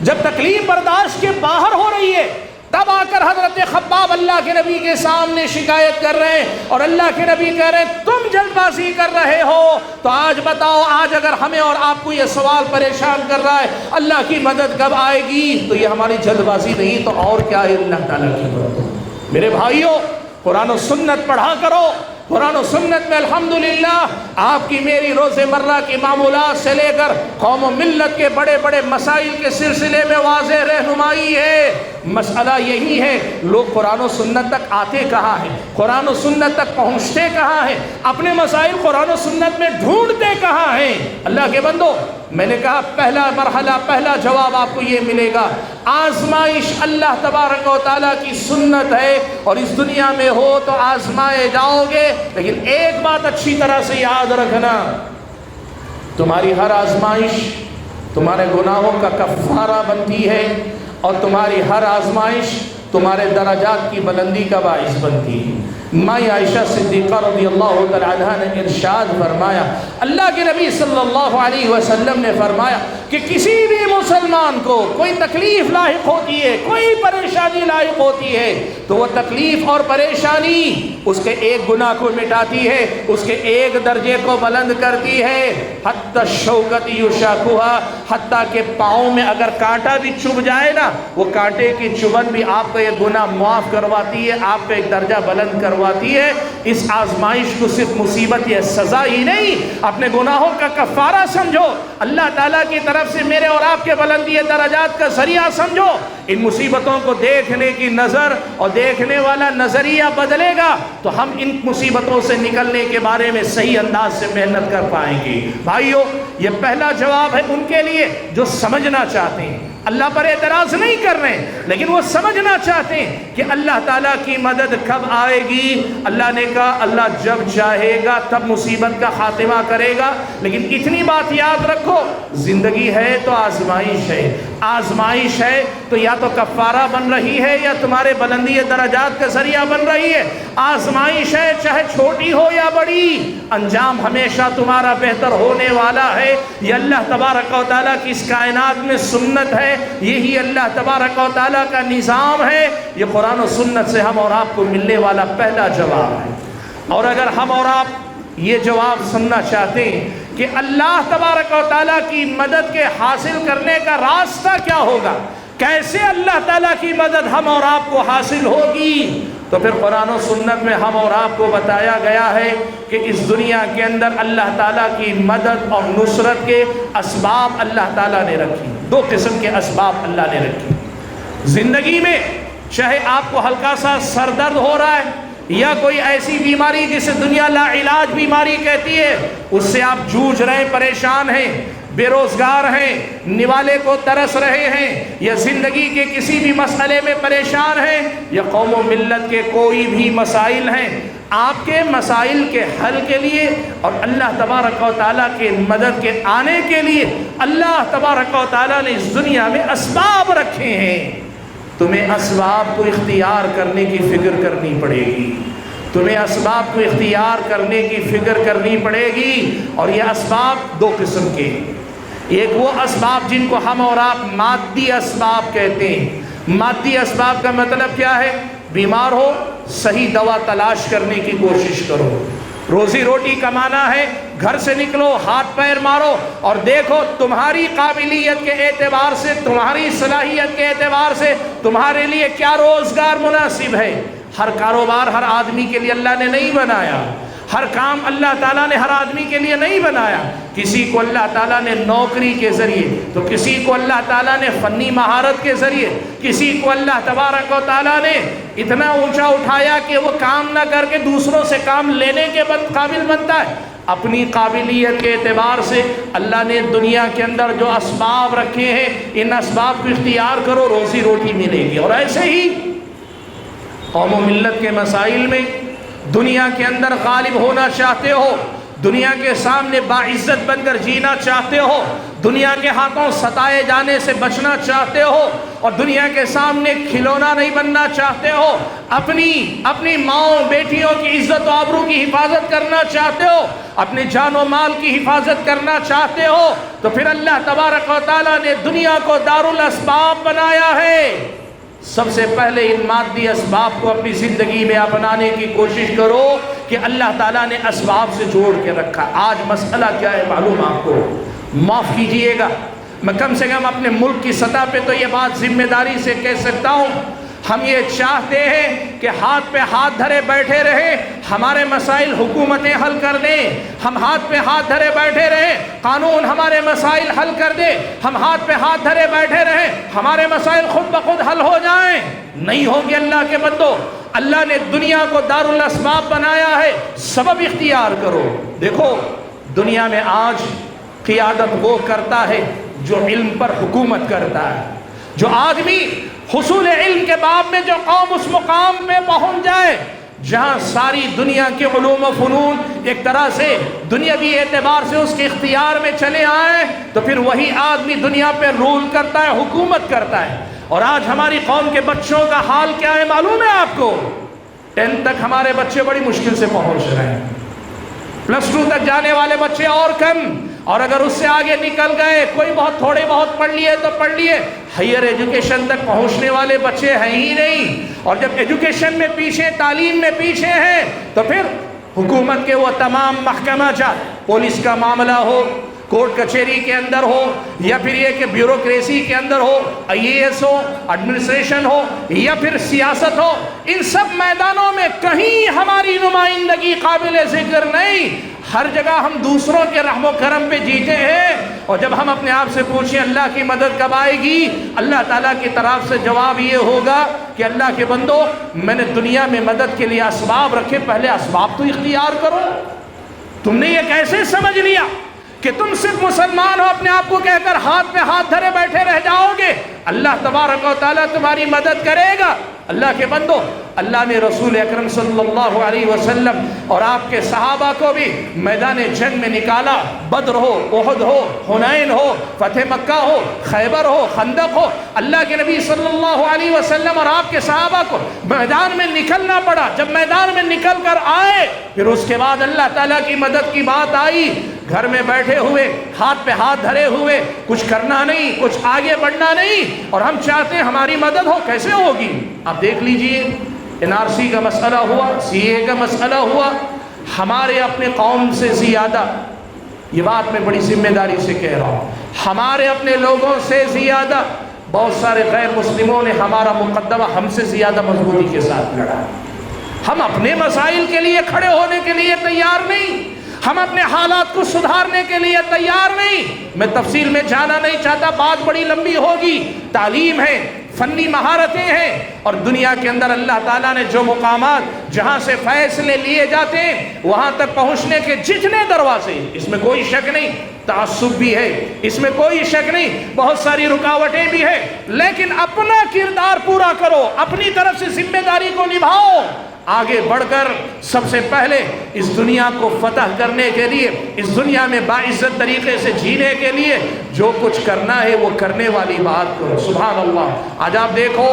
جب تکلیف برداشت کے باہر ہو رہی ہے، تب آ کر حضرت خباب اللہ کے نبی کے سامنے شکایت کر رہے ہیں، اور اللہ کے نبی کہہ رہے ہیں تم جلد بازی کر رہے ہو تو آج بتاؤ، آج اگر ہمیں اور آپ کو یہ سوال پریشان کر رہا ہے اللہ کی مدد کب آئے گی، تو یہ ہماری جلد بازی نہیں تو اور کیا ہے اللہ تعالیٰ کی مدد۔ میرے بھائیوں، قرآن و سنت پڑھا کرو۔ قرآن و سنت میں الحمدللہ آپ کی میری روز مرہ کی معمولات سے لے کر قوم و ملت کے بڑے بڑے مسائل کے سلسلے میں واضح رہنمائی ہے۔ مسئلہ یہی ہے، لوگ قرآن و سنت تک آتے کہاں ہیں، قرآن و سنت تک پہنچتے کہاں ہیں، اپنے مسائل قرآن و سنت میں ڈھونڈتے کہاں ہیں۔ اللہ کے بندو، میں نے کہا پہلا مرحلہ، پہلا جواب آپ کو یہ ملے گا، آزمائش اللہ تبارک و تعالیٰ کی سنت ہے، اور اس دنیا میں ہو تو آزمائے جاؤ گے، لیکن ایک بات اچھی طرح سے یاد رکھنا، تمہاری ہر آزمائش تمہارے گناہوں کا کفارہ بنتی ہے، اور تمہاری ہر آزمائش تمہارے درجات کی بلندی کا باعث بنتی ہے۔ مائی عائشہ صدیقہ رضی اللہ تعالیٰ عنہا نے ارشاد فرمایا، اللہ کے نبی صلی اللہ علیہ وسلم نے فرمایا کہ کسی بھی مسلمان کو کوئی تکلیف لاحق ہوتی ہے، کوئی پریشانی لاحق ہوتی ہے، تو وہ تکلیف اور پریشانی اس کے ایک گناہ کو مٹاتی ہے، اس کے ایک درجے کو بلند کرتی ہے، حتی الشوکۃ یشاکھھا، حتیٰ کہ پاؤں میں اگر کانٹا بھی چبھ جائے نا، وہ کانٹے کی چبھن بھی آپ کا یہ گناہ معاف کرواتی ہے، آپ کا ایک درجہ بلند کرواتی ہے۔ اس آزمائش کو صرف مصیبت یا سزا ہی نہیں، اپنے گناہوں کا کفارہ سمجھو، اللہ تعالیٰ کی طرف سے میرے اور آپ کے بلندی درجات کا ذریعہ سمجھو۔ ان مصیبتوں کو دیکھنے کی نظر اور دیکھنے والا نظریہ بدلے گا تو ہم ان مصیبتوں سے نکلنے کے بارے میں صحیح انداز سے محنت کر پائیں گے۔ بھائیو، یہ پہلا جواب ہے ان کے لیے جو سمجھنا چاہتے ہیں، اللہ پر اعتراض نہیں کر رہے ہیں لیکن وہ سمجھنا چاہتے ہیں کہ اللہ تعالیٰ کی مدد کب آئے گی۔ اللہ نے کہا اللہ جب چاہے گا تب مصیبت کا خاتمہ کرے گا، لیکن اتنی بات یاد رکھو، زندگی ہے تو آزمائش ہے، آزمائش ہے تو یا تو کفارہ بن رہی ہے یا تمہارے بلندی درجات کا ذریعہ بن رہی ہے۔ آزمائش ہے چاہے چھوٹی ہو یا بڑی، انجام ہمیشہ تمہارا بہتر ہونے والا ہے۔ یہ اللہ تبارک و تعالیٰ کی اس کائنات میں سنت ہے، یہی اللہ تبارک و تعالیٰ کا نظام ہے۔ یہ قرآن و سنت سے ہم اور آپ کو ملنے والا پہلا جواب ہے۔ اور اگر ہم اور آپ یہ جواب سننا چاہتے ہیں کہ اللہ تبارک و تعالیٰ کی مدد کے حاصل کرنے کا راستہ کیا ہوگا، کیسے اللہ تعالیٰ کی مدد ہم اور آپ کو حاصل ہوگی، تو پھر قرآن و سنت میں ہم اور آپ کو بتایا گیا ہے کہ اس دنیا کے اندر اللہ تعالیٰ کی مدد اور نصرت کے اسباب اللہ تعالیٰ نے رکھی۔ دو قسم کے اسباب اللہ نے رکھی زندگی میں، چاہے آپ کو ہلکا سا سر درد ہو رہا ہے یا کوئی ایسی بیماری جسے دنیا لا علاج بیماری کہتی ہے، اس سے آپ جوجھ رہے ہیں، پریشان ہیں، بے روزگار ہیں، نوالے کو ترس رہے ہیں، یا زندگی کے کسی بھی مسئلے میں پریشان ہیں، یا قوم و ملت کے کوئی بھی مسائل ہیں، آپ کے مسائل کے حل کے لیے اور اللہ تبارک و تعالیٰ کے مدد کے آنے کے لیے اللہ تبارک و تعالیٰ نے اس دنیا میں اسباب رکھے ہیں۔ تمہیں اسباب کو اختیار کرنے کی فکر کرنی پڑے گی، تمہیں اسباب کو اختیار کرنے کی فکر کرنی پڑے گی۔ اور یہ اسباب دو قسم کے ہیں، ایک وہ اسباب جن کو ہم اور آپ مادی اسباب کہتے ہیں۔ مادی اسباب کا مطلب کیا ہے؟ بیمار ہو صحیح دوا تلاش کرنے کی کوشش کرو، روزی روٹی کمانا ہے گھر سے نکلو، ہاتھ پیر مارو اور دیکھو تمہاری قابلیت کے اعتبار سے، تمہاری صلاحیت کے اعتبار سے تمہارے لیے کیا روزگار مناسب ہے۔ ہر کاروبار ہر آدمی کے لیے اللہ نے نہیں بنایا، ہر کام اللہ تعالیٰ نے ہر آدمی کے لیے نہیں بنایا۔ کسی کو اللہ تعالیٰ نے نوکری کے ذریعے تو کسی کو اللہ تعالیٰ نے فنی مہارت کے ذریعے، کسی کو اللہ تبارک و تعالیٰ نے اتنا اونچا اٹھایا کہ وہ کام نہ کر کے دوسروں سے کام لینے کے قابل بنتا ہے۔ اپنی قابلیت کے اعتبار سے اللہ نے دنیا کے اندر جو اسباب رکھے ہیں، ان اسباب کو اختیار کرو، روزی روٹی ملے گی۔ اور ایسے ہی قوم و ملت کے مسائل میں دنیا کے اندر غالب ہونا چاہتے ہو، دنیا کے سامنے باعزت بن کر جینا چاہتے ہو، دنیا کے ہاتھوں ستائے جانے سے بچنا چاہتے ہو اور دنیا کے سامنے کھلونا نہیں بننا چاہتے ہو، اپنی ماؤں بیٹیوں کی عزت و آبرو کی حفاظت کرنا چاہتے ہو، اپنے جان و مال کی حفاظت کرنا چاہتے ہو، تو پھر اللہ تبارک و تعالیٰ نے دنیا کو دارالاسباب بنایا ہے۔ سب سے پہلے ان مادی اسباب کو اپنی زندگی میں اپنانے کی کوشش کرو کہ اللہ تعالیٰ نے اسباب سے جوڑ کے رکھا۔ آج مسئلہ کیا ہے معلوم آپ کو؟ معاف کیجئے گا، میں کم سے کم اپنے ملک کی سطح پہ تو یہ بات ذمہ داری سے کہہ سکتا ہوں، ہم یہ چاہتے ہیں کہ ہاتھ پہ ہاتھ دھرے بیٹھے رہے، ہمارے مسائل حکومتیں حل کر دیں، ہم ہاتھ پہ ہاتھ دھرے بیٹھے رہے، قانون ہمارے مسائل حل کر دے، ہم ہاتھ پہ ہاتھ دھرے بیٹھے رہے، ہمارے مسائل خود بخود حل ہو جائیں۔ نہیں ہوگی اللہ کے بندو، اللہ نے دنیا کو دارالاسباب بنایا ہے، سبب اختیار کرو۔ دیکھو دنیا میں آج قیادت وہ کرتا ہے جو علم پر حکومت کرتا ہے، جو آدمی حصول علم کے باب میں جو قوم اس مقام پہ پہنچ جائے جہاں ساری دنیا کے علوم و فنون ایک طرح سے دنیاوی اعتبار سے اس کے اختیار میں چلے آئیں، تو پھر وہی آدمی دنیا پہ رول کرتا ہے، حکومت کرتا ہے۔ اور آج ہماری قوم کے بچوں کا حال کیا ہے معلوم ہے آپ کو؟ 10 تک ہمارے بچے بڑی مشکل سے پہنچ رہے ہیں، +2 تک جانے والے بچے اور کم، اور اگر اس سے آگے نکل گئے کوئی بہت تھوڑے بہت پڑھ لیے تو پڑھ لیے، ہائر ایجوکیشن تک پہنچنے والے بچے ہیں ہی نہیں۔ اور جب ایجوکیشن میں پیچھے، تعلیم میں پیچھے ہیں، تو پھر حکومت کے وہ تمام محکمہ جات، پولیس کا معاملہ ہو، کورٹ کچہری کے اندر ہو، یا پھر یہ کہ بیوروکریسی کے اندر ہو، IAS ہو، ایڈمنسٹریشن ہو، یا پھر سیاست ہو، ان سب میدانوں میں کہیں ہماری نمائندگی قابل ذکر نہیں۔ ہر جگہ ہم دوسروں کے رحم و کرم پہ جیتے ہیں، اور جب ہم اپنے آپ سے پوچھیں اللہ کی مدد کب آئے گی، اللہ تعالیٰ کی طرف سے جواب یہ ہوگا کہ اللہ کے بندو، میں نے دنیا میں مدد کے لیے اسباب رکھے، پہلے اسباب تو اختیار کرو۔ تم نے یہ کیسے سمجھ لیا کہ تم صرف مسلمان ہو اپنے آپ کو کہہ کر ہاتھ پہ ہاتھ دھرے بیٹھے رہ جاؤ گے؟ اللہ تبارک و تعالیٰ تمہاری مدد کرے گا۔ اللہ کے بندو، اللہ نے رسول اکرم صلی اللہ علیہ وسلم اور آپ کے صحابہ کو بھی میدان جنگ میں نکالا، بدر ہو، احد ہو، حنین ہو، فتح مکہ ہو، خیبر ہو، خندق ہو، اللہ کے نبی صلی اللہ علیہ وسلم اور آپ کے صحابہ کو میدان میں نکلنا پڑا۔ جب میدان میں نکل کر آئے، پھر اس کے بعد اللہ تعالیٰ کی مدد کی بات آئی، گھر میں بیٹھے ہوئے، ہاتھ پہ ہاتھ دھرے ہوئے، کچھ کرنا نہیں، کچھ آگے بڑھنا نہیں، اور ہم چاہتے ہیں ہماری مدد ہو، کیسے ہوگی؟ آپ دیکھ لیجئے، NRC کا مسئلہ ہوا، CA کا مسئلہ ہوا، ہمارے اپنے قوم سے زیادہ، یہ بات میں بڑی ذمہ داری سے کہہ رہا ہوں، ہمارے اپنے لوگوں سے زیادہ بہت سارے غیر مسلموں نے ہمارا مقدمہ ہم سے زیادہ مضبوطی کے ساتھ لڑا۔ ہم اپنے مسائل کے لیے کھڑے ہونے کے لیے تیار نہیں، ہم اپنے حالات کو سدھارنے کے لیے تیار نہیں۔ میں تفصیل میں جانا نہیں چاہتا، بات بڑی لمبی ہوگی۔ تعلیم ہے، فنی مہارتیں ہیں، اور دنیا کے اندر اللہ تعالیٰ نے جو مقامات جہاں سے فیصلے لیے جاتے ہیں وہاں تک پہنچنے کے جتنے دروازے، اس میں کوئی شک نہیں، تعصب بھی ہے، اس میں کوئی شک نہیں، بہت ساری رکاوٹیں بھی ہیں، لیکن اپنا کردار پورا کرو، اپنی طرف سے ذمہ داری کو نبھاؤ۔ آگے بڑھ کر سب سے پہلے اس دنیا کو فتح کرنے کے لیے، اس دنیا میں باعزت طریقے سے جینے کے لیے جو کچھ کرنا ہے وہ کرنے والی بات کرو۔ سبحان اللہ۔ آج آپ دیکھو،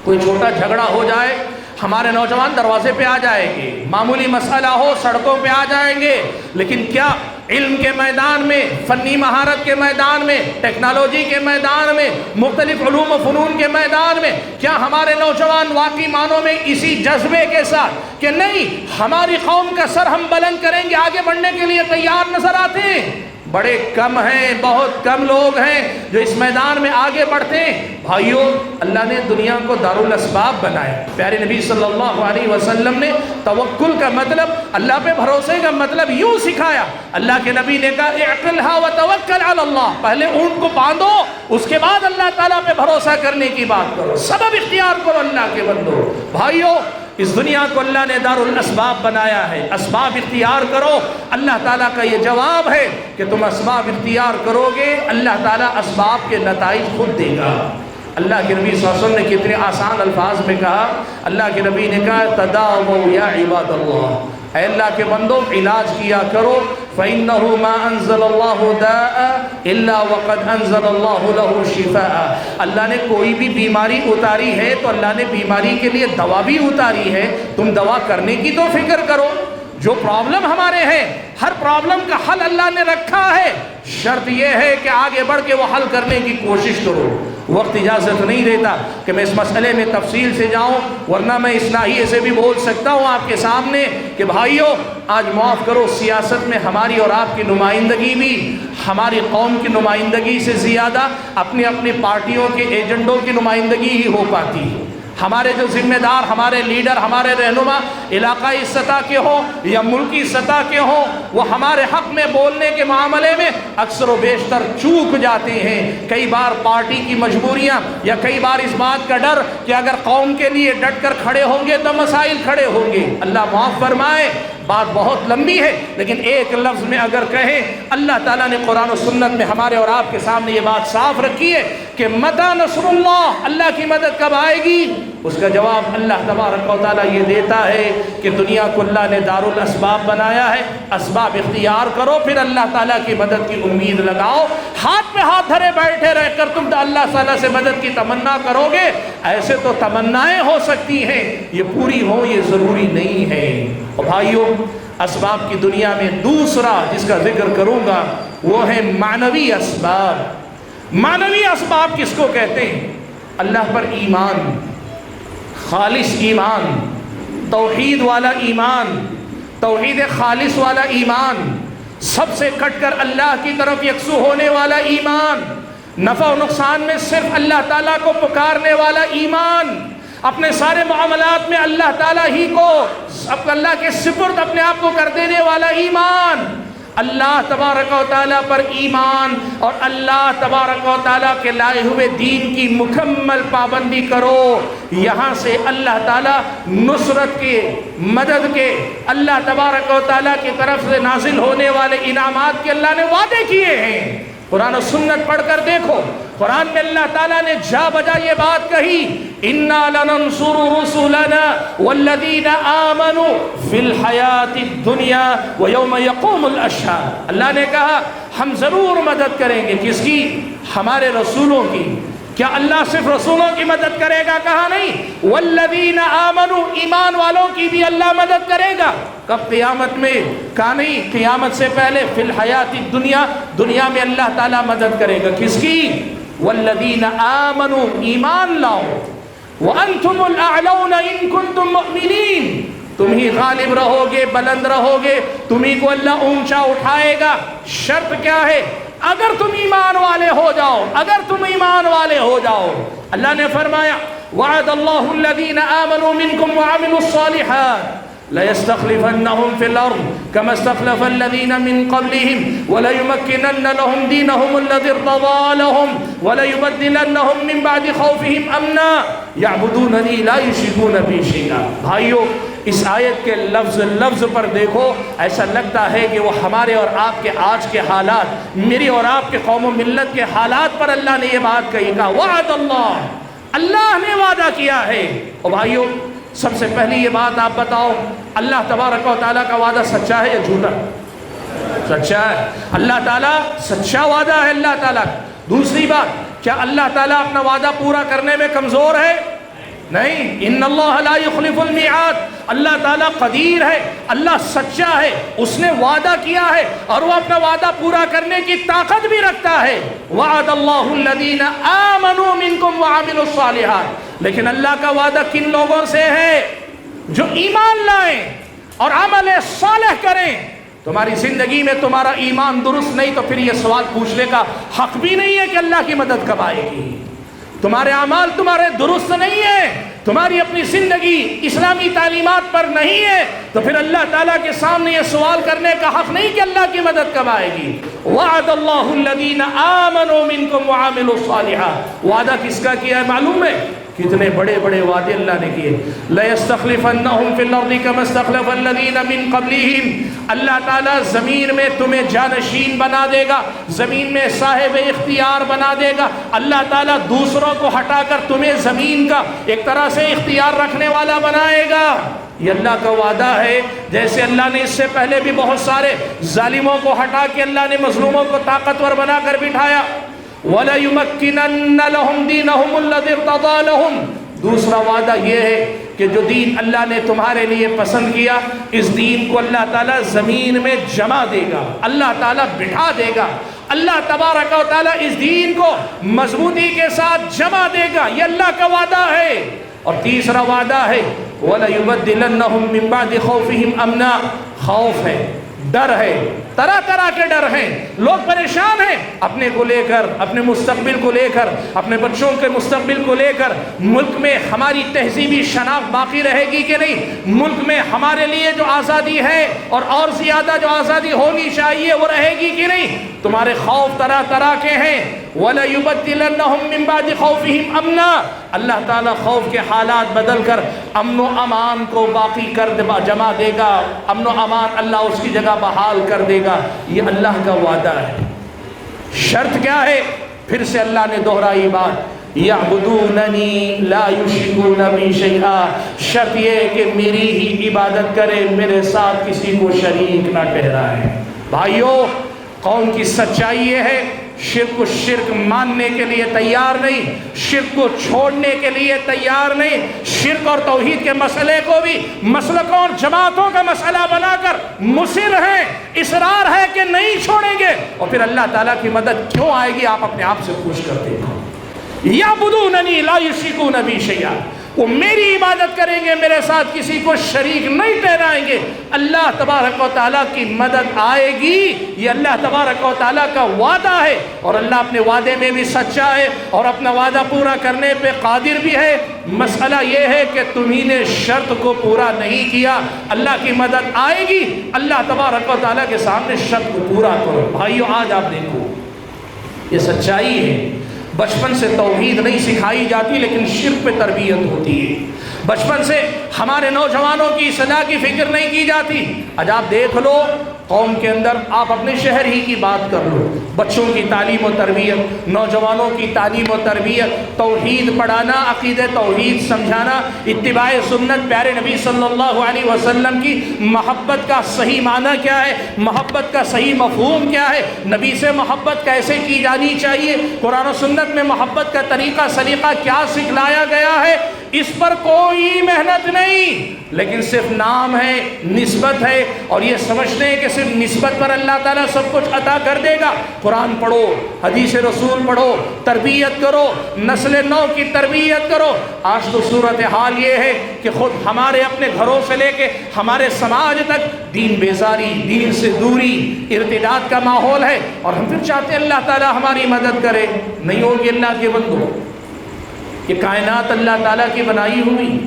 کوئی چھوٹا جھگڑا ہو جائے، ہمارے نوجوان دروازے پہ آ جائیں گے، معمولی مسئلہ ہو سڑکوں پہ آ جائیں گے، لیکن کیا علم کے میدان میں، فنی مہارت کے میدان میں، ٹیکنالوجی کے میدان میں، مختلف علوم و فنون کے میدان میں، کیا ہمارے نوجوان واقعی معنوں میں اسی جذبے کے ساتھ کہ نہیں ہماری قوم کا سر ہم بلند کریں گے، آگے بڑھنے کے لیے تیار نظر آتے ہیں؟ بڑے کم ہیں، بہت کم لوگ ہیں جو اس میدان میں آگے بڑھتے ہیں۔ بھائیوں، اللہ نے دنیا کو دارالاسباب بنایا۔ پیارے نبی صلی اللہ علیہ وسلم نے توکل کا مطلب، اللہ پہ بھروسے کا مطلب یوں سکھایا۔ اللہ کے نبی نے کہا اعقلھا وتوکل علی اللہ، پہلے اونٹ کو باندھو، اس کے بعد اللہ تعالیٰ پہ بھروسہ کرنے کی بات کرو، سبب اختیار کرو اللہ کے بندو۔ بھائیوں، اس دنیا کو اللہ نے دارالاسباب بنایا ہے، اسباب اختیار کرو۔ اللہ تعالیٰ کا یہ جواب ہے کہ تم اسباب اختیار کرو گے، اللہ تعالیٰ اسباب کے نتائج خود دے گا۔ اللہ کے نبی صلی اللہ علیہ وسلم نے کتنے آسان الفاظ میں کہا، اللہ کے نبی نے کہا تداووا یا عباد اللہ، اے اللہ کے بندوں علاج کیا کرو، فَإِنَّهُ مَا أَنزَلَ اللَّهُ دَاءً إِلَّا وَقَدْ أَنزَلَ اللَّهُ لَهُ شِفَاءً۔ اللہ نے کوئی بھی بیماری اتاری ہے تو اللہ نے بیماری کے لیے دوا بھی اتاری ہے، تم دوا کرنے کی تو فکر کرو۔ جو پرابلم ہمارے ہیں، ہر پرابلم کا حل اللہ نے رکھا ہے، شرط یہ ہے کہ آگے بڑھ کے وہ حل کرنے کی کوشش کرو۔ وقت اجازت نہیں دیتا کہ میں اس مسئلے میں تفصیل سے جاؤں، ورنہ میں اصلاحیے سے بھی بول سکتا ہوں آپ کے سامنے کہ بھائیوں، آج معاف کرو، سیاست میں ہماری اور آپ کی نمائندگی بھی ہماری قوم کی نمائندگی سے زیادہ اپنی اپنی پارٹیوں کے ایجنڈوں کی نمائندگی ہی ہو پاتی ہے۔ ہمارے جو ذمہ دار، ہمارے لیڈر، ہمارے رہنما علاقائی سطح کے ہوں یا ملکی سطح کے ہوں، وہ ہمارے حق میں بولنے کے معاملے میں اکثر و بیشتر چوک جاتے ہیں۔ کئی بار پارٹی کی مجبوریاں یا کئی بار اس بات کا ڈر کہ اگر قوم کے لیے ڈٹ کر کھڑے ہوں گے تو مسائل کھڑے ہوں گے۔ اللہ معاف فرمائے، بات بہت لمبی ہے، لیکن ایک لفظ میں اگر کہیں، اللہ تعالیٰ نے قرآن و سنت میں ہمارے اور آپ کے سامنے یہ بات صاف رکھی ہے کہ متی نصر اللہ، اللہ کی مدد کب آئے گی؟ اس کا جواب اللہ تبارک و تعالیٰ یہ دیتا ہے کہ دنیا کو اللہ نے دارالاسباب بنایا ہے، اسباب اختیار کرو، پھر اللہ تعالیٰ کی مدد کی امید لگاؤ۔ ہاتھ پہ ہاتھ دھرے بیٹھے رہ کر تم اللہ تعالیٰ سے مدد کی تمنا کرو گے، ایسے تو تمنائیں ہو سکتی ہیں، یہ پوری ہو یہ ضروری نہیں ہے۔ اور بھائیوں، اسباب کی دنیا میں دوسرا جس کا ذکر کروں گا وہ ہے معنوی اسباب۔ معنوی اسباب کس کو کہتے ہیں؟ اللہ پر ایمان، خالص ایمان، توحید والا ایمان، توحید خالص والا ایمان، سب سے کٹ کر اللہ کی طرف یکسو ہونے والا ایمان، نفع و نقصان میں صرف اللہ تعالیٰ کو پکارنے والا ایمان، اپنے سارے معاملات میں اللہ تعالیٰ ہی کو، اللہ کے سپرد اپنے آپ کو کر دینے والا ایمان، اللہ تبارک و تعالیٰ پر ایمان اور اللہ تبارک و تعالیٰ کے لائے ہوئے دین کی مکمل پابندی کرو۔ یہاں سے اللہ تعالیٰ نصرت کے، مدد کے، اللہ تبارک و تعالیٰ کی طرف سے نازل ہونے والے انعامات کے اللہ نے وعدے کیے ہیں۔ قرآن و سنت پڑھ کر دیکھو، قرآن میں اللہ تعالیٰ نے جا بجا یہ بات کہی، اِنَّا لَنَنْصُرُ رُسُلَنَا وَالَّذِينَ آمَنُوا فِي الْحَيَاةِ الدُّنْيَا وَيَوْمَ يَقُومُ الْأَشْهَادُ۔ اللہ نے کہا ہم ضرور مدد کریں گے، کس کی؟ ہمارے رسولوں کی۔ کیا اللہ صرف رسولوں کی مدد کرے گا؟ کہا نہیں، والذین آمنوا، ایمان والوں کی بھی اللہ مدد کرے گا۔ کب؟ قیامت میں۔ کہا نہیں، قیامت سے پہلے فی الحیات الدنیا، دنیا میں اللہ تعالیٰ مدد کرے گا، کس کی؟ والذین آمنوا، ایمان لاؤ، وانتم الاعلون ان کنتم مؤمنین، تم ہی غالب رہو گے، بلند رہو گے، تمہیں کو اللہ اونچا اٹھائے گا۔ شرط کیا ہے؟ اگر تم ایمان والے ہو جاؤ، اگر تم ایمان والے ہو جاؤ۔ اللہ نے فرمایا وعد اللہ الذین آمنوا منکم وعملوا الصالحات لَيَسْتَخْلِفَنَّهُمْ فِي الْأَرْضِ كَمَا اسْتَخْلَفَ الَّذِينَ مِنْ قَبْلِهِمْ وَلَيُمَكِّنَنَّ لَهُمْ دِينَهُمُ الَّذِي ارْتَضَىٰ لَهُمْ وَلَيُبَدِّلَنَّهُمْ مِنْ بَعْدِ خَوْفِهِمْ أَمْنًا يَعْبُدُونَنِي لَا يُشْرِكُونَ بِي شَيْئًا۔ بھائیو، اس آیت کے لفظ پر دیکھو، ایسا لگتا ہے کہ وہ ہمارے اور آپ کے آج کے حالات، میری اور آپ کے قوم و ملت کے حالات پر اللہ نے یہ بات کہی، کہا وعد اللہ، اللہ نے وعدہ کیا ہے۔ اور بھائیو، سب سے پہلی یہ بات آپ بتاؤ، اللہ تبارک و تعالیٰ کا وعدہ سچا ہے یا جھوٹا؟ سچا ہے۔ اللہ تعالیٰ سچا وعدہ ہے اللہ تعالیٰ۔ دوسری بات، کیا اللہ تعالیٰ اپنا وعدہ پورا کرنے میں کمزور ہے؟ نہیں، ان اللہ لا یخلف المیعاد، اللہ تعالیٰ قدیر ہے، اللہ سچا ہے، اس نے وعدہ کیا ہے اور وہ اپنا وعدہ پورا کرنے کی طاقت بھی رکھتا ہے۔ وعد اللہ الذین آمنوا منکم وعملوا الصالحات، لیکن اللہ کا وعدہ کن لوگوں سے ہے؟ جو ایمان لائیں اور عمل صالح کریں۔ تمہاری زندگی میں تمہارا ایمان درست نہیں تو پھر یہ سوال پوچھنے کا حق بھی نہیں ہے کہ اللہ کی مدد کب آئے گی۔ تمہارے اعمال تمہارے درست نہیں ہیں، تمہاری اپنی زندگی اسلامی تعلیمات پر نہیں ہے، تو پھر اللہ تعالیٰ کے سامنے یہ سوال کرنے کا حق نہیں کہ اللہ کی مدد کب آئے گی۔ وعد اللہ الذین آمنوا منکم وعملوا الصالحات، وعدہ کس کا کیا ہے معلوم ہے؟ کتنے بڑے بڑے وعدے اللہ نے کیے۔ لَيَسْتَخْلِفَنَّهُمْ فِي الْأَرْضِ كَمَا اسْتَخْلَفَ الَّذِينَ مِنْ قَبْلِهِمْ، اللہ تعالیٰ زمین میں تمہیں جانشین بنا دے گا، زمین میں صاحب اختیار بنا دے گا۔ اللہ تعالیٰ دوسروں کو ہٹا کر تمہیں زمین کا ایک طرح سے اختیار رکھنے والا بنائے گا۔ یہ اللہ کا وعدہ ہے۔ جیسے اللہ نے اس سے پہلے بھی بہت سارے ظالموں کو ہٹا کے اللہ نے مظلوموں کو طاقتور بنا کر بٹھایا۔ وَلَيُمَكِّنَنَّ لَهُمْ دِينَهُمُ الَّذِي ارْتَضَىٰ لَهُمْ، دوسرا وعدہ یہ ہے کہ جو دین اللہ نے تمہارے لیے پسند کیا، اس دین کو اللہ تعالیٰ زمین میں جمع دے گا، اللہ تعالیٰ بٹھا دے گا، اللہ تبارک و تعالیٰ اس دین کو مضبوطی کے ساتھ جمع دے گا۔ یہ اللہ کا وعدہ ہے۔ اور تیسرا وعدہ ہے وَلَيُبَدِّلَنَّهُمْ مِنْ بَعْدِ خَوْفِهِمْ أَمْنًا، خوف ہے، ڈر ہے، طرح طرح کے ڈر ہیں، لوگ پریشان ہیں اپنے کو لے کر، اپنے مستقبل کو لے کر، اپنے بچوں کے مستقبل کو لے کر۔ ملک میں ہماری تہذیبی شناخت باقی رہے گی کہ نہیں؟ ملک میں ہمارے لیے جو آزادی ہے اور زیادہ جو آزادی ہونی چاہیے وہ رہے گی کہ نہیں؟ تمہارے خوف طرح طرح کے ہیں۔ وَلَيُبَدِّلَنَّهُمْ مِنْ بَعْدِ خَوْفِهِمْ أَمْنًا، اللہ تعالیٰ خوف کے حالات بدل کر امن و امان کو باقی کر جمع دے گا، امن و امان اللہ اس کی جگہ بحال کر دے گا۔ یہ اللہ کا وعدہ ہے۔ شرط کیا ہے؟ پھر سے اللہ نے دہرائی بات، یعبدوننی لا یشرکون بی شیئا، شرط یہ ہے کہ میری ہی عبادت کرے، میرے ساتھ کسی کو شریک نہ ٹھہرائے۔ بھائیو، قوم کی سچائی یہ ہے، شرک کو شرک ماننے کے لیے تیار نہیں، شرک کو چھوڑنے کے لیے تیار نہیں، شرک اور توحید کے مسئلے کو بھی مسلکوں اور جماعتوں کا مسئلہ بنا کر مصر ہیں، اصرار ہے کہ نہیں چھوڑیں گے۔ اور پھر اللہ تعالیٰ کی مدد کیوں آئے گی؟ آپ اپنے آپ سے پوچھ کر دیکھو۔ یعبدوننی لا یشرکون بی شیئا، وہ میری عبادت کریں گے، میرے ساتھ کسی کو شریک نہیں ٹھہرائیں گے، اللہ تبارک و تعالیٰ کی مدد آئے گی۔ یہ اللہ تبارک و تعالیٰ کا وعدہ ہے، اور اللہ اپنے وعدے میں بھی سچا ہے اور اپنا وعدہ پورا کرنے پہ قادر بھی ہے۔ مسئلہ یہ ہے کہ تمہیں نے شرط کو پورا نہیں کیا، اللہ کی مدد آئے گی، اللہ تبارک و تعالیٰ کے سامنے شرط کو پورا کرو۔ بھائیو آج آپ دیکھو، یہ سچائی ہے، بچپن سے توحید نہیں سکھائی جاتی لیکن شرک پہ تربیت ہوتی ہے، بچپن سے ہمارے نوجوانوں کی اصلاح کی فکر نہیں کی جاتی۔ آج آپ دیکھ لو قوم کے اندر، آپ اپنے شہر ہی کی بات کر لو، بچوں کی تعلیم و تربیت، نوجوانوں کی تعلیم و تربیت، توحید پڑھانا، عقید توحید سمجھانا، اتباع سنت، پیارے نبی صلی اللہ علیہ وسلم کی محبت کا صحیح معنی کیا ہے، محبت کا صحیح مفہوم کیا ہے، نبی سے محبت کیسے کی جانی چاہیے، قرآن و سنت میں محبت کا طریقہ سلیقہ کیا سکھلایا گیا ہے، اس پر کوئی محنت نہیں، لیکن صرف نام ہے، نسبت ہے، اور یہ سمجھتے ہیں کہ صرف نسبت پر اللہ تعالیٰ سب کچھ عطا کر دے گا۔ قرآن پڑھو، حدیث رسول پڑھو، تربیت کرو، نسل نو کی تربیت کرو۔ آج تو صورتحال یہ ہے کہ خود ہمارے اپنے گھروں سے لے کے ہمارے سماج تک دین بیزاری، دین سے دوری، ارتداد کا ماحول ہے، اور ہم پھر چاہتے ہیں اللہ تعالیٰ ہماری مدد کرے۔ نہیں ہوگی اللہ کے بندو، یہ کائنات اللہ تعالیٰ کی بنائی ہوئی،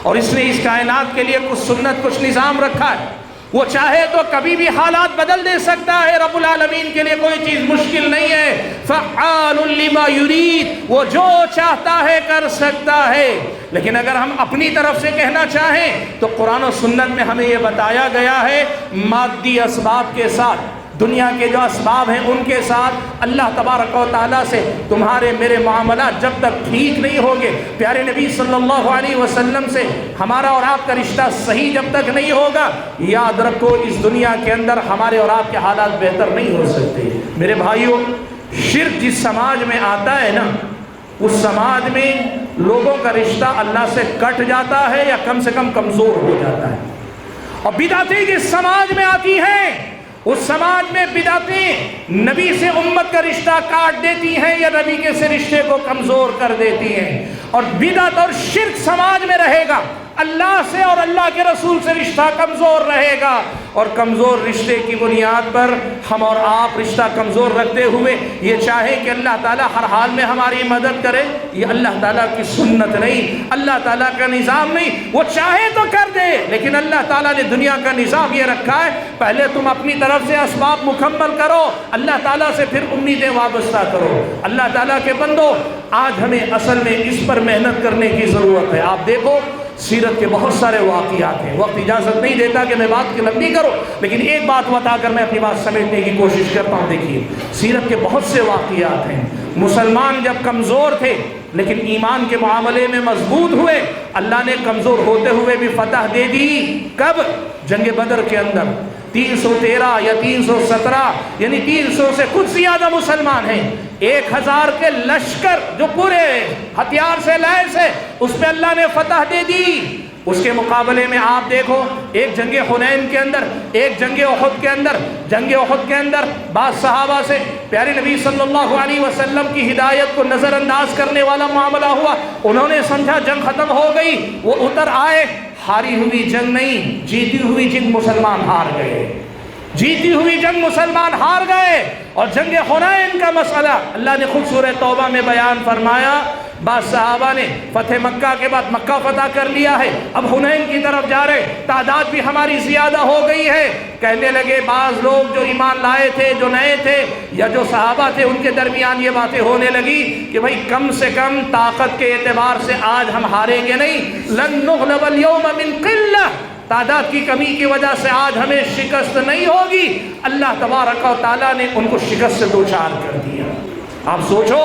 اور اس نے اس کائنات کے لیے کچھ سنت، کچھ نظام رکھا ہے، وہ چاہے تو کبھی بھی حالات بدل دے سکتا ہے۔ رب العالمین کے لیے کوئی چیز مشکل نہیں ہے، فعال لما یرید، وہ جو چاہتا ہے کر سکتا ہے۔ لیکن اگر ہم اپنی طرف سے کہنا چاہیں تو قرآن و سنت میں ہمیں یہ بتایا گیا ہے، مادی اسباب کے ساتھ، دنیا کے جو اسباب ہیں ان کے ساتھ اللہ تبارک و تعالیٰ سے تمہارے میرے معاملات جب تک ٹھیک نہیں ہوگے، پیارے نبی صلی اللہ علیہ وسلم سے ہمارا اور آپ کا رشتہ صحیح جب تک نہیں ہوگا، یاد رکھو اس دنیا کے اندر ہمارے اور آپ کے حالات بہتر نہیں ہو سکتے۔ میرے بھائیوں، شرک جس سماج میں آتا ہے نا، اس سماج میں لوگوں کا رشتہ اللہ سے کٹ جاتا ہے یا کم سے کم کمزور ہو جاتا ہے، اور بدعتیں جس سماج میں آتی ہیں، اس سماج میں بدعتیں نبی سے امت کا رشتہ کاٹ دیتی ہیں یا نبی کے سے رشتے کو کمزور کر دیتی ہیں، اور بدعت اور شرک سماج میں رہے گا، اللہ سے اور اللہ کے رسول سے رشتہ کمزور رہے گا، اور کمزور رشتے کی بنیاد پر ہم اور آپ رشتہ کمزور رکھتے ہوئے یہ چاہیں کہ اللہ تعالیٰ ہر حال میں ہماری مدد کرے، یہ اللہ تعالیٰ کی سنت نہیں، اللہ تعالیٰ کا نظام نہیں۔ وہ چاہے تو کر دے، لیکن اللہ تعالیٰ نے دنیا کا نظام یہ رکھا ہے، پہلے تم اپنی طرف سے اسباب مکمل کرو، اللہ تعالیٰ سے پھر امیدیں وابستہ کرو۔ اللہ تعالیٰ کے بندو، آج ہمیں اصل میں اس پر محنت کرنے کی ضرورت ہے۔ آپ دیکھو سیرت کے بہت سارے واقعات ہیں، وقت اجازت نہیں دیتا کہ میں بات کی لمبی کروں، لیکن ایک بات بتا کر میں اپنی بات سمیٹنے کی کوشش کرتا ہوں۔ دیکھیے سیرت کے بہت سے واقعات ہیں، مسلمان جب کمزور تھے لیکن ایمان کے معاملے میں مضبوط ہوئے، اللہ نے کمزور ہوتے ہوئے بھی فتح دے دی۔ کب؟ جنگ بدر کے اندر 313 یا 317، یعنی 300 سے کچھ زیادہ مسلمان ہیں، 1000 کے لشکر جو پورے ہتھیار سے لیس ہے، اس پہ اللہ نے فتح دے دی۔ اس کے مقابلے میں آپ دیکھو ایک جنگ حنین کے اندر، ایک جنگ احد کے اندر، جنگ احد کے اندر بعض صحابہ سے پیارے نبی صلی اللہ علیہ وسلم کی ہدایت کو نظر انداز کرنے والا معاملہ ہوا، انہوں نے سمجھا جنگ ختم ہو گئی، وہ اتر آئے، ہاری ہوئی جنگ نہیں، جیتی ہوئی جنگ مسلمان ہار گئے، جیتی ہوئی جنگ مسلمان ہار گئے۔ اور جنگ حنین کا مسئلہ اللہ نے خود سورہ توبہ میں بیان فرمایا، بعض صحابہ نے فتح مکہ کے بعد مکہ فتح کر لیا ہے، اب حنین کی طرف جا رہے، تعداد بھی ہماری زیادہ ہو گئی ہے، کہنے لگے بعض لوگ جو ایمان لائے تھے، جو نئے تھے یا جو صحابہ تھے، ان کے درمیان یہ باتیں ہونے لگی کہ بھائی کم سے کم طاقت کے اعتبار سے آج ہم ہاریں گے نہیں، لن نغلب اليوم من قلہ، تعداد کی کمی کی وجہ سے آج ہمیں شکست نہیں ہوگی۔ اللہ تبارک و تعالیٰ نے ان کو شکست سے دوچار کر دیا۔ آپ سوچو،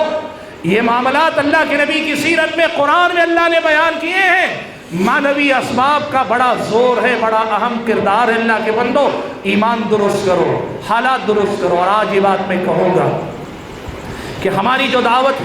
یہ معاملات اللہ کے نبی کی سیرت میں قرآن میں اللہ نے بیان کیے ہیں۔ معنوی اسباب کا بڑا زور ہے، بڑا اہم کردار ہے۔ اللہ کے بندو، ایمان درست کرو، حالات درست کرو۔ اور آج یہ بات میں کہوں گا کہ ہماری جو دعوت،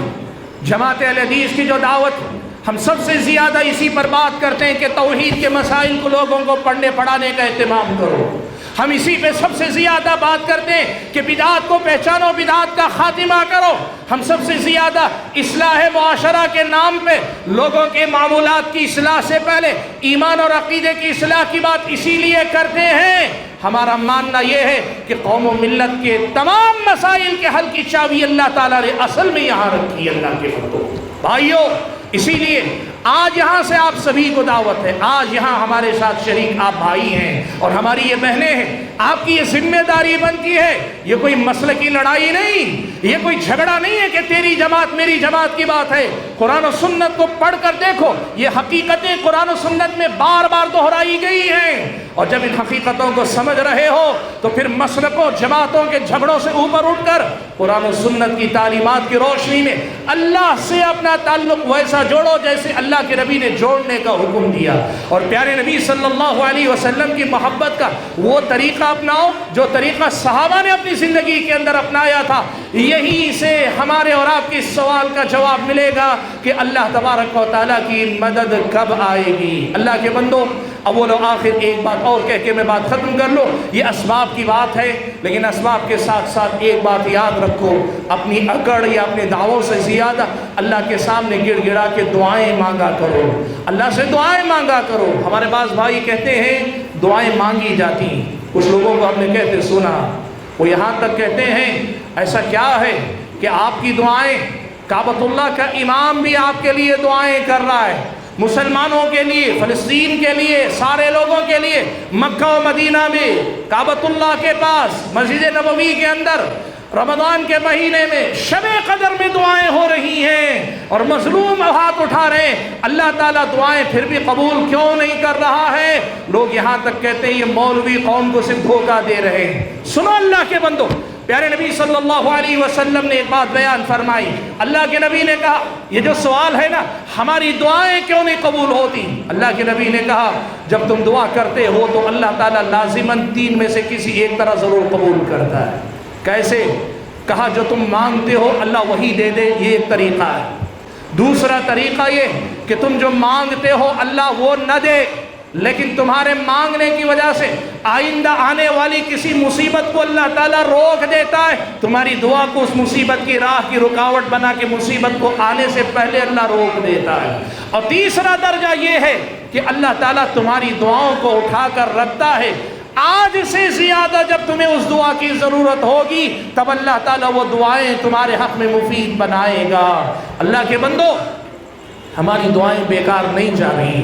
جماعت اہل حدیث کی جو دعوت، ہم سب سے زیادہ اسی پر بات کرتے ہیں کہ توحید کے مسائل کو لوگوں کو پڑھنے پڑھانے کا اہتمام کرو، ہم اسی پہ سب سے زیادہ بات کرتے ہیں کہ بدعات کو پہچانو، بدعات کا خاتمہ کرو۔ ہم سب سے زیادہ اصلاح معاشرہ کے نام پہ لوگوں کے معمولات کی اصلاح سے پہلے ایمان اور عقیدے کی اصلاح کی بات اسی لیے کرتے ہیں۔ ہمارا ماننا یہ ہے کہ قوم و ملت کے تمام مسائل کے حل کی چابی اللہ تعالیٰ نے اصل میں یہاں رکھی ہے۔ اللہ کے بندو بھائیو، اسی لیے آج یہاں سے آپ سبھی کو دعوت ہے، آج یہاں ہمارے ساتھ شریک آپ بھائی ہیں اور ہماری یہ بہنیں ہیں، آپ کی یہ ذمہ داری بنتی ہے۔ یہ کوئی مسئلے کی لڑائی نہیں، یہ کوئی جھگڑا نہیں ہے کہ تیری جماعت میری جماعت کی بات ہے۔ قرآن و سنت کو پڑھ کر دیکھو، یہ حقیقتیں قرآن و سنت میں بار بار دہرائی گئی ہیں، اور جب ان حقیقتوں کو سمجھ رہے ہو تو پھر مسلکوں جماعتوں کے جھگڑوں سے اوپر اٹھ کر قرآن و سنت کی تعلیمات کی روشنی میں اللہ سے اپنا تعلق ویسا جوڑو جیسے اللہ کے نبی نے جوڑنے کا حکم دیا، اور پیارے نبی صلی اللہ علیہ وسلم کی محبت کا وہ طریقہ اپناؤ جو طریقہ صحابہ نے اپنی زندگی کے اندر اپنایا تھا۔ یہی سے ہمارے اور آپ کے اس سوال کا جواب ملے گا کہ اللہ تبارک و تعالیٰ کی مدد کب آئے گی۔ اللہ کے بندو، اول و آخر ایک بات اور کہہ کے میں بات ختم کر لوں۔ یہ اسباب کی بات ہے، لیکن اسباب کے ساتھ ساتھ ایک بات یاد رکھو، اپنی اکڑ یا اپنے دعووں سے زیادہ اللہ کے سامنے گڑ گڑا کے دعائیں مانگا کرو، اللہ سے دعائیں مانگا کرو۔ ہمارے بعض بھائی کہتے ہیں دعائیں مانگی جاتی، کچھ لوگوں کو ہم نے کہتے سنا، وہ یہاں تک کہتے ہیں ایسا کیا ہے کہ آپ کی دعائیں، کعبۃ اللہ کا امام بھی آپ کے لیے دعائیں کر رہا ہے، مسلمانوں کے لیے، فلسطین کے لیے، سارے لوگوں کے لیے، مکہ و مدینہ میں کعبۃ اللہ کے پاس مسجد نبوی کے اندر رمضان کے مہینے میں شب قدر میں دعائیں ہو رہی ہیں، اور مظلوم ہاتھ اٹھا رہے ہیں۔ اللہ تعالیٰ دعائیں پھر بھی قبول کیوں نہیں کر رہا ہے؟ لوگ یہاں تک کہتے ہیں یہ مولوی قوم کو صرف دھوکہ دے رہے ہیں۔ سنو اللہ کے بندو، پیارے نبی صلی اللہ علیہ وسلم نے ایک بات بیان فرمائی۔ اللہ کے نبی نے کہا، یہ جو سوال ہے نا ہماری دعائیں کیوں نہیں قبول ہوتی، اللہ کے نبی نے کہا جب تم دعا کرتے ہو تو اللہ تعالیٰ لازماً تین میں سے کسی ایک طرح ضرور قبول کرتا ہے۔ کیسے؟ کہا جو تم مانگتے ہو اللہ وہی دے دے، یہ ایک طریقہ ہے۔ دوسرا طریقہ یہ کہ تم جو مانگتے ہو اللہ وہ نہ دے، لیکن تمہارے مانگنے کی وجہ سے آئندہ آنے والی کسی مصیبت کو اللہ تعالیٰ روک دیتا ہے، تمہاری دعا کو اس مصیبت کی راہ کی رکاوٹ بنا کے مصیبت کو آنے سے پہلے اللہ روک دیتا ہے۔ اور تیسرا درجہ یہ ہے کہ اللہ تعالیٰ تمہاری دعاؤں کو اٹھا کر رکھتا ہے، آج سے زیادہ جب تمہیں اس دعا کی ضرورت ہوگی تب اللہ تعالیٰ وہ دعائیں تمہارے حق میں مفید بنائے گا۔ اللہ کے بندو، ہماری دعائیں بیکار نہیں جا رہی،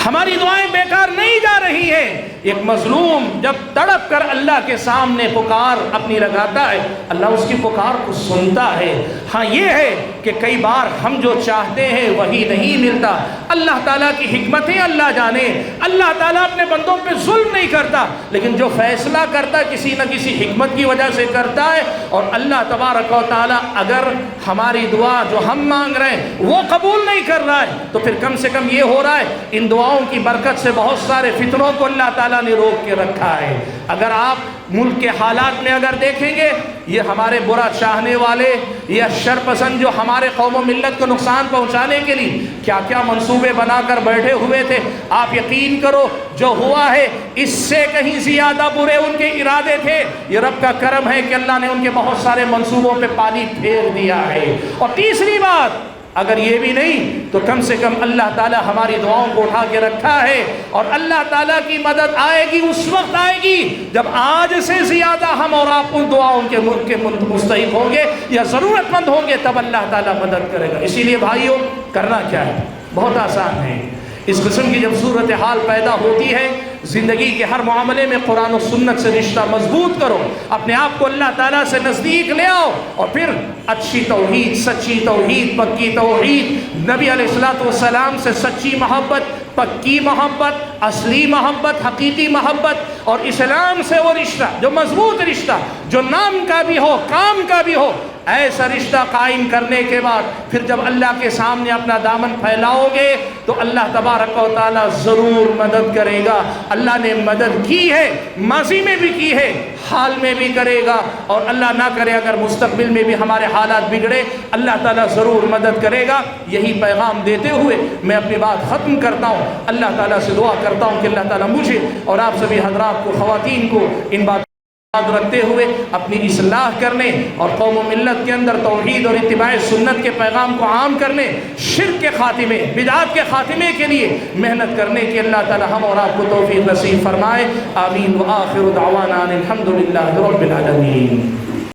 ہماری دعائیں بیکار نہیں جا رہی ہیں۔ ایک مظلوم جب تڑپ کر اللہ کے سامنے پکار اپنی لگاتا ہے، اللہ اس کی پکار کو سنتا ہے۔ ہاں یہ ہے کہ کئی بار ہم جو چاہتے ہیں وہی نہیں ملتا، اللہ تعالیٰ کی حکمتیں اللہ جانے۔ اللہ تعالیٰ اپنے بندوں پہ ظلم نہیں کرتا، لیکن جو فیصلہ کرتا کسی نہ کسی حکمت کی وجہ سے کرتا ہے۔ اور اللہ تبارک و تعالیٰ اگر ہماری دعا جو ہم مانگ رہے ہیں وہ قبول نہیں کر رہا ہے تو پھر کم سے کم یہ ہو رہا ہے ان دعاؤں کی برکت سے بہت سارے فتنوں کو اللہ تعالیٰ نے روک کے رکھا ہے۔ اگر آپ ملک کے حالات میں اگر دیکھیں گے، یہ ہمارے برا چاہنے والے یا شر پسند جو ہمارے قوم و ملت کو نقصان پہنچانے کے لیے کیا کیا منصوبے بنا کر بیٹھے ہوئے تھے، آپ یقین کرو جو ہوا ہے اس سے کہیں زیادہ برے ان کے ارادے تھے۔ یہ رب کا کرم ہے کہ اللہ نے ان کے بہت سارے منصوبوں پہ پانی پھیر دیا ہے۔ اور تیسری بات، اگر یہ بھی نہیں تو کم سے کم اللہ تعالیٰ ہماری دعاؤں کو اٹھا کے رکھا ہے، اور اللہ تعالیٰ کی مدد آئے گی، اس وقت آئے گی جب آج سے زیادہ ہم اور آپ ان دعاؤں کے مستحق ہوں گے یا ضرورت مند ہوں گے، تب اللہ تعالیٰ مدد کرے گا۔ اسی لیے بھائیوں، کرنا کیا ہے؟ بہت آسان ہے۔ اس قسم کی جب صورتحال پیدا ہوتی ہے زندگی کے ہر معاملے میں قرآن و سنت سے رشتہ مضبوط کرو، اپنے آپ کو اللہ تعالیٰ سے نزدیک لے آؤ، اور پھر اچھی توحید، سچی توحید، پکی توحید، نبی علیہ الصلوۃ والسلام سے سچی محبت، پکی محبت، اصلی محبت، حقیقی محبت، اور اسلام سے وہ رشتہ جو مضبوط رشتہ جو نام کا بھی ہو کام کا بھی ہو، ایسا رشتہ قائم کرنے کے بعد پھر جب اللہ کے سامنے اپنا دامن پھیلاؤ گے تو اللہ تبارک و تعالیٰ ضرور مدد کرے گا۔ اللہ نے مدد کی ہے، ماضی میں بھی کی ہے، حال میں بھی کرے گا، اور اللہ نہ کرے اگر مستقبل میں بھی ہمارے حالات بگڑے اللہ تعالیٰ ضرور مدد کرے گا۔ یہی پیغام دیتے ہوئے میں اپنی بات ختم کرتا ہوں۔ اللہ تعالیٰ سے دعا کرتا ہوں کہ اللہ تعالیٰ مجھے اور آپ سبھی حضرات کو، خواتین کو، ان بات یاد رکھتے ہوئے اپنی اصلاح کرنے اور قوم و ملت کے اندر توحید اور اتباع سنت کے پیغام کو عام کرنے، شرک کے خاتمے، بدعات کے خاتمے کے لیے محنت کرنے کی اللہ تعالی ہم اور آپ کو توفیق نصیب فرمائے۔ آمین۔ وآخر دعوانا الحمدللہ رب العالمین۔